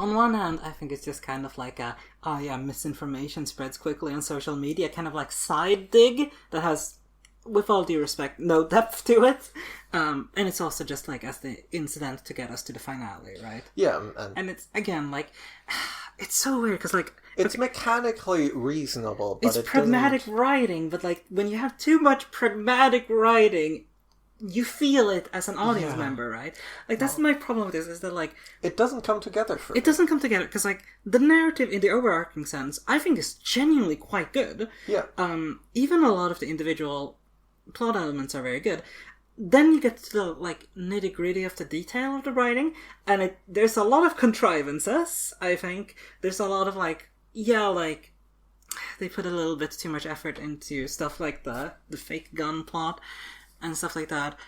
on one hand, I think it's just kind of like misinformation spreads quickly on social media, kind of like side dig that has, with all due respect, no depth to it. And it's also just like as the incident to get us to the finale, right? Yeah. And it's, again, like, it's so weird, because, like... It's mechanically reasonable, but it's pragmatic writing, but, like, when you have too much pragmatic writing... You feel it as an audience member, right? Like, that's my problem with this, is that, like... It doesn't come together for me. It doesn't come together, because, like, the narrative in the overarching sense, I think is genuinely quite good. Yeah. Even a lot of the individual plot elements are very good. Then you get to the, like, nitty-gritty of the detail of the writing, and there's a lot of contrivances, I think. There's a lot of, like, they put a little bit too much effort into stuff like the fake gun plot, and stuff like that.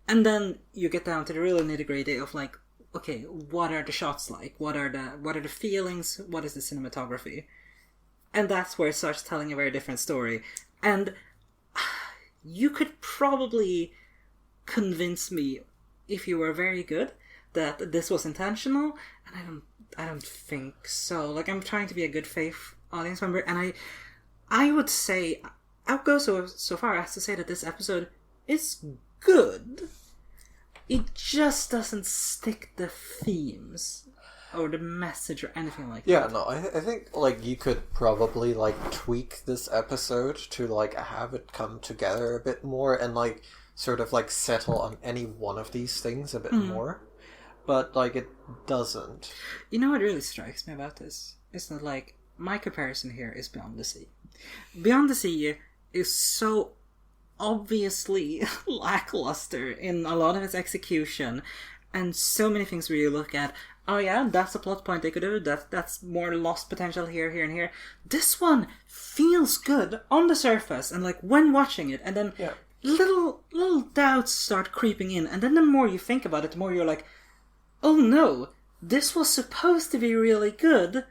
And then you get down to the real nitty-gritty of, like, okay, what are the shots like? What are the feelings? What is the cinematography? And that's where it starts telling a very different story. And you could probably convince me, if you were very good, that this was intentional, and I don't think so. Like, I'm trying to be a good faith audience member, and I would say, I'll go so far as to say that this episode is good. It just doesn't stick the themes or the message or anything like that. Yeah, no, I think, like, you could probably, like, tweak this episode to, like, have it come together a bit more and, like, sort of, like, settle on any one of these things a bit more. But, like, it doesn't. You know what really strikes me about this? Is that, like, my comparison here is Beyond the Sea. Beyond the Sea is so obviously lackluster in a lot of its execution, and so many things where you look at, oh yeah, that's a plot point they could do, that's more lost potential here, here, and here. This one feels good on the surface, and like when watching it, and then little doubts start creeping in, and then the more you think about it, the more you're like, oh no, this was supposed to be really good,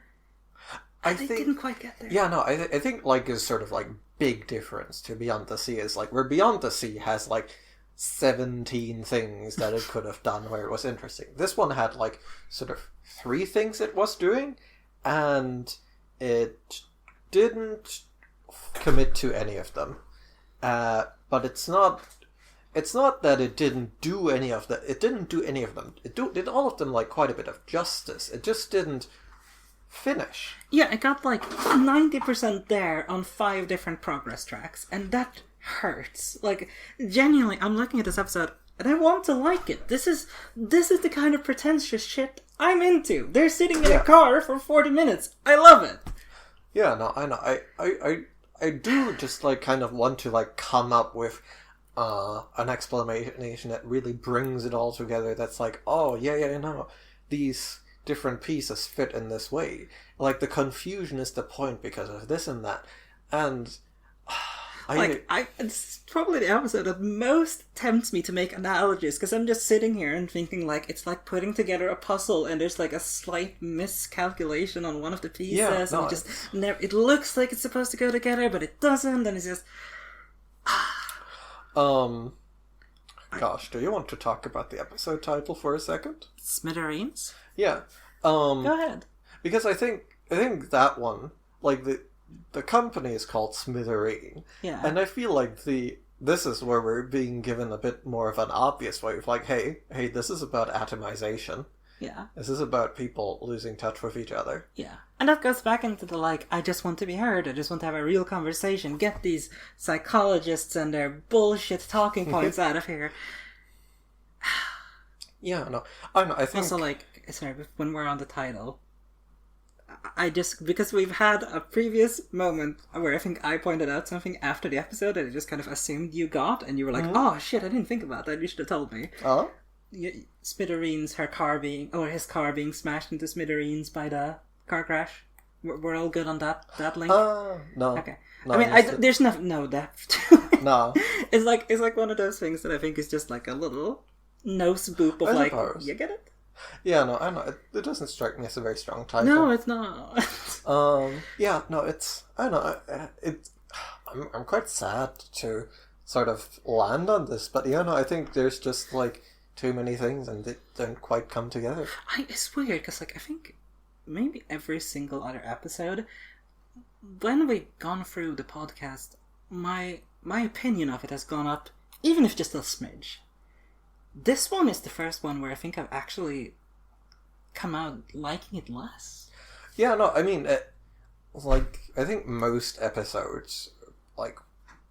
and they didn't quite get there. Yeah, no, I think, like, is sort of, like, big difference to Beyond the Sea is, like, where Beyond the Sea has, like, 17 things that it could have done where it was interesting. This one had, like, sort of 3 things it was doing, and it didn't commit to any of them. But it's not that it didn't do any of them. It didn't do any of them. It did all of them, like, quite a bit of justice. It just didn't finish. Yeah, it got like 90% there on 5 different progress tracks, and that hurts. Like, genuinely, I'm looking at this episode and I want to like it. This is the kind of pretentious shit I'm into. They're sitting in a car for 40 minutes. I love it. Yeah, no, I know. I do just, like, kind of want to, like, come up with an explanation that really brings it all together. That's like, oh, yeah, no, these different pieces fit in this way. Like, the confusion is the point because of this and that. And it's probably the episode that most tempts me to make analogies, because I'm just sitting here and thinking, like, it's like putting together a puzzle and there's like a slight miscalculation on one of the pieces, and it looks like it's supposed to go together, but it doesn't, and it's just gosh, do you want to talk about the episode title for a second? Smithereens? Yeah. Go ahead. Because I think that one, like, the company is called Smithereen. Yeah. And I feel like this is where we're being given a bit more of an obvious way of, like, hey, this is about atomization. Yeah. This is about people losing touch with each other. Yeah. And that goes back into the, like, I just want to be heard, I just want to have a real conversation, get these psychologists and their bullshit talking points out of here. Yeah, no. I know, I think... Also, like, sorry, when we're on the title, I just, because we've had a previous moment where I think I pointed out something after the episode that I just kind of assumed you got, and you were like, oh shit, I didn't think about that, you should have told me. Oh? Smithereens, his car being smashed into smithereens by the car crash. We're all good on that link? No. Okay. No, I mean, there's no depth to it. No. It's like one of those things that I think is just like a little nose boop of, like, you get it? Yeah, no, I know. It doesn't strike me as a very strong title. No, it's not. Yeah, no, it's... I don't know. I'm quite sad to sort of land on this, but yeah, no, I think there's just, like, too many things and they don't quite come together. It's weird, because, like, I think maybe every single other episode, when we've gone through the podcast, my opinion of it has gone up, even if just a smidge. This one is the first one where I think I've actually come out liking it less. Yeah, no, I mean, like, I think most episodes, like,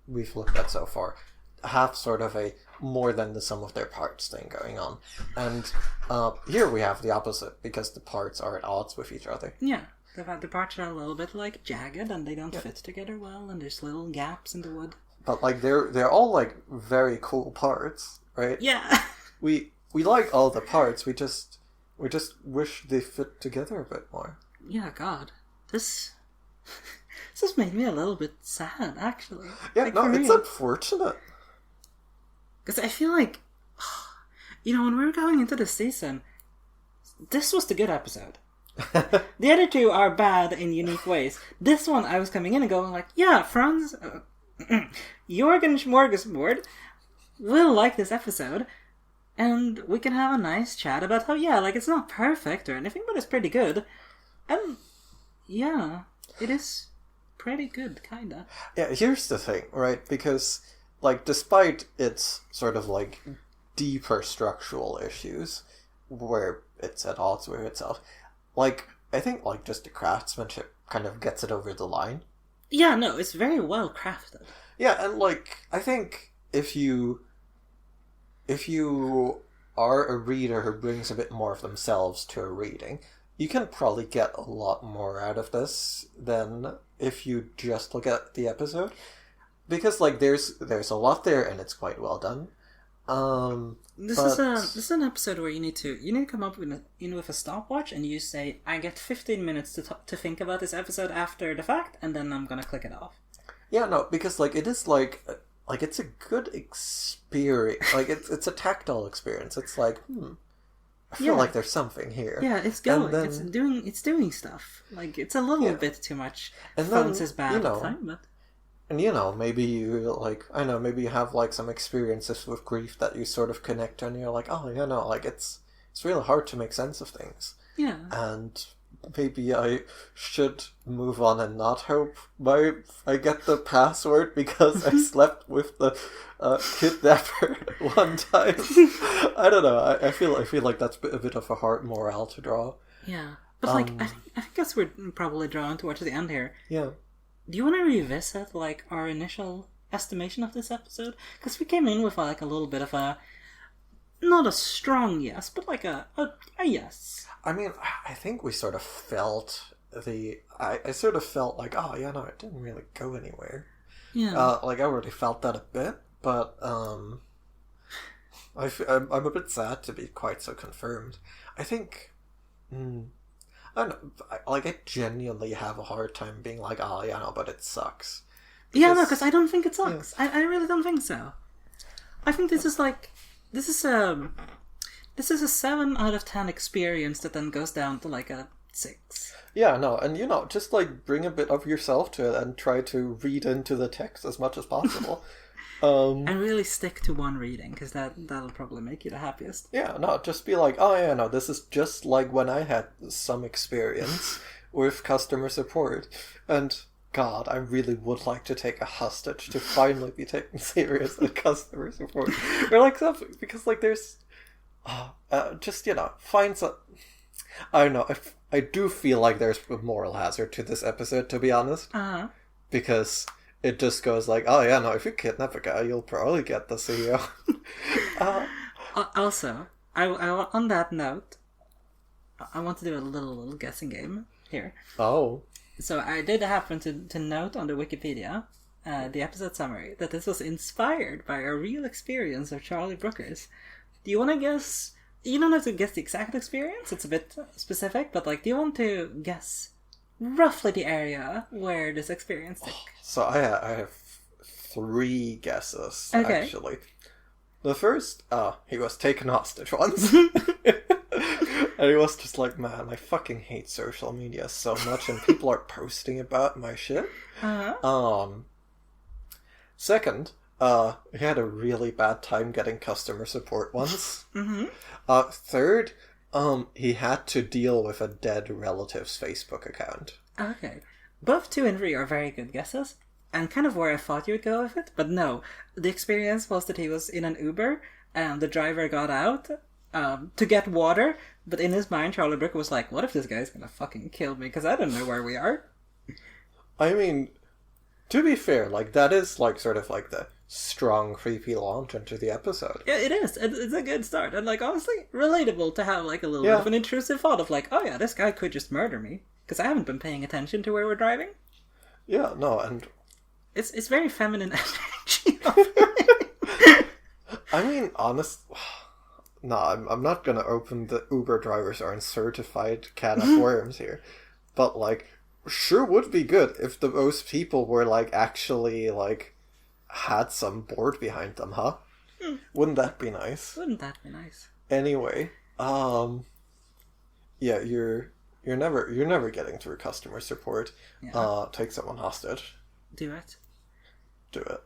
we've looked at so far, have sort of a more than the sum of their parts thing going on. And here we have the opposite, because the parts are at odds with each other. Yeah, the parts are a little bit, like, jagged, and they don't fit together well, and there's little gaps in the wood. But, like, they're all, like, very cool parts, right? Yeah. We like all the parts, we just wish they fit together a bit more. Yeah, God. This has made me a little bit sad, actually. Yeah, like, no, it's unfortunate. Because I feel like, when we were going into this season, this was the good episode. The other two are bad in unique ways. This one, I was coming in and going like, yeah, Franz, Jorgen Smorgasbord will like this episode, and we can have a nice chat about how, it's not perfect or anything, but it's pretty good. And, yeah, it is pretty good, kinda. Yeah, here's the thing, right? Because, like, despite its sort of, like, deeper structural issues, where it's at odds with itself, like, I think, like, just the craftsmanship kind of gets it over the line. Yeah, no, it's very well crafted. Yeah, and, like, I think if you are a reader who brings a bit more of themselves to a reading, you can probably get a lot more out of this than if you just look at the episode. Because, like, there's a lot there, and it's quite well done. This is an episode where you need to come up with a stopwatch, and you say, I get 15 minutes to think about this episode after the fact, and then I'm gonna click it off. Yeah, no, because, like, it is, like it's a good experience. Like, it's a tactile experience. It's like, I feel like there's something here. Yeah, it's going. Then, it's doing stuff. Like, it's a little bit too much. And phones is bad at the time, but... And, maybe you, like, I know, maybe you have, like, some experiences with grief that you sort of connect to, and you're like, oh, like, it's really hard to make sense of things. Yeah. And maybe I should move on and not hope I get the password because I slept with the kidnapper one time. I don't know. I feel like that's a bit of a hard morale to draw. Yeah. But, like, I think that's we're probably drawing towards the end here. Yeah. Do you want to revisit, like, our initial estimation of this episode? Because we came in with, like, a little bit of a... Not a strong yes, but, like, a yes. I mean, I think we sort of felt I sort of felt like, it didn't really go anywhere. Yeah. Like, I already felt that a bit, but, I'm a bit sad to be quite so confirmed. I think... I don't know, like, I genuinely have a hard time being like, but it sucks. Because I don't think it sucks. Yeah. I really don't think so. I think this is a 7 out of 10 experience that then goes down to, like, a 6. Yeah, no, and, just, like, bring a bit of yourself to it and try to read into the text as much as possible. And really stick to one reading, because that'll probably make you the happiest. Yeah, no, just be like, this is just like when I had some experience with customer support. And, God, I really would like to take a hostage to finally be taken serious at customer support. Or, like, something, because, like, there's... find some... I don't know, I do feel like there's a moral hazard to this episode, to be honest. Uh-huh. Because... it just goes like, if you kidnap a guy, you'll probably get the CEO. Also, I on that note, I want to do a little guessing game here. Oh. So I did happen to note on the Wikipedia, the episode summary, that this was inspired by a real experience of Charlie Brooker's. Do you want to guess? You don't have to guess the exact experience. It's a bit specific, but, like, do you want to guess roughly the area where this experience took? So I have 3 guesses, okay. Actually. The first, he was taken hostage once. And he was just like, man, I fucking hate social media so much, and people are posting about my shit. Uh-huh. Second, he had a really bad time getting customer support once. Mm-hmm. Third, he had to deal with a dead relative's Facebook account. Okay. Both 2 and 3 are very good guesses, and kind of where I thought you would go with it, but no. The experience was that he was in an Uber, and the driver got out to get water, but in his mind, Charlie Brooker was like, what if this guy's gonna fucking kill me, because I don't know where we are? I mean, to be fair, like, that is, like, sort of like the strong, creepy launch into the episode. Yeah, it is. It's a good start, and, like, honestly, relatable to have, like, a little bit of an intrusive thought of, like, this guy could just murder me. Because I haven't been paying attention to where we're driving. Yeah, no, and... It's very feminine energy. I mean, no, I'm not gonna open the Uber drivers aren't certified can of worms here. But, like, sure would be good if those people were, like, actually, like, had some board behind them, huh? Wouldn't that be nice? Wouldn't that be nice? Anyway, yeah, you're never getting through customer support. Yeah. Take someone hostage. Do it. Do it.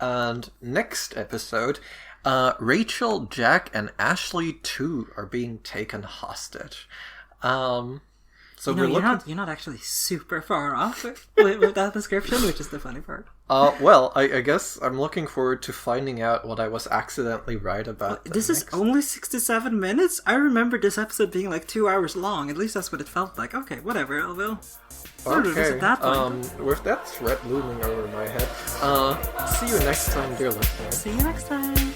And next episode, Rachel, Jack, and Ashley too are being taken hostage. So So No, we're looking. you're not actually super far off with that description, which is the funny part. Well, I guess I'm looking forward to finding out what I was accidentally right about. This is only 67 minutes? I remember this episode being like 2 hours long. At least that's what it felt like. Okay, whatever, I will. Okay. That point. With that threat looming over my head, see you next time, dear listeners. See you next time.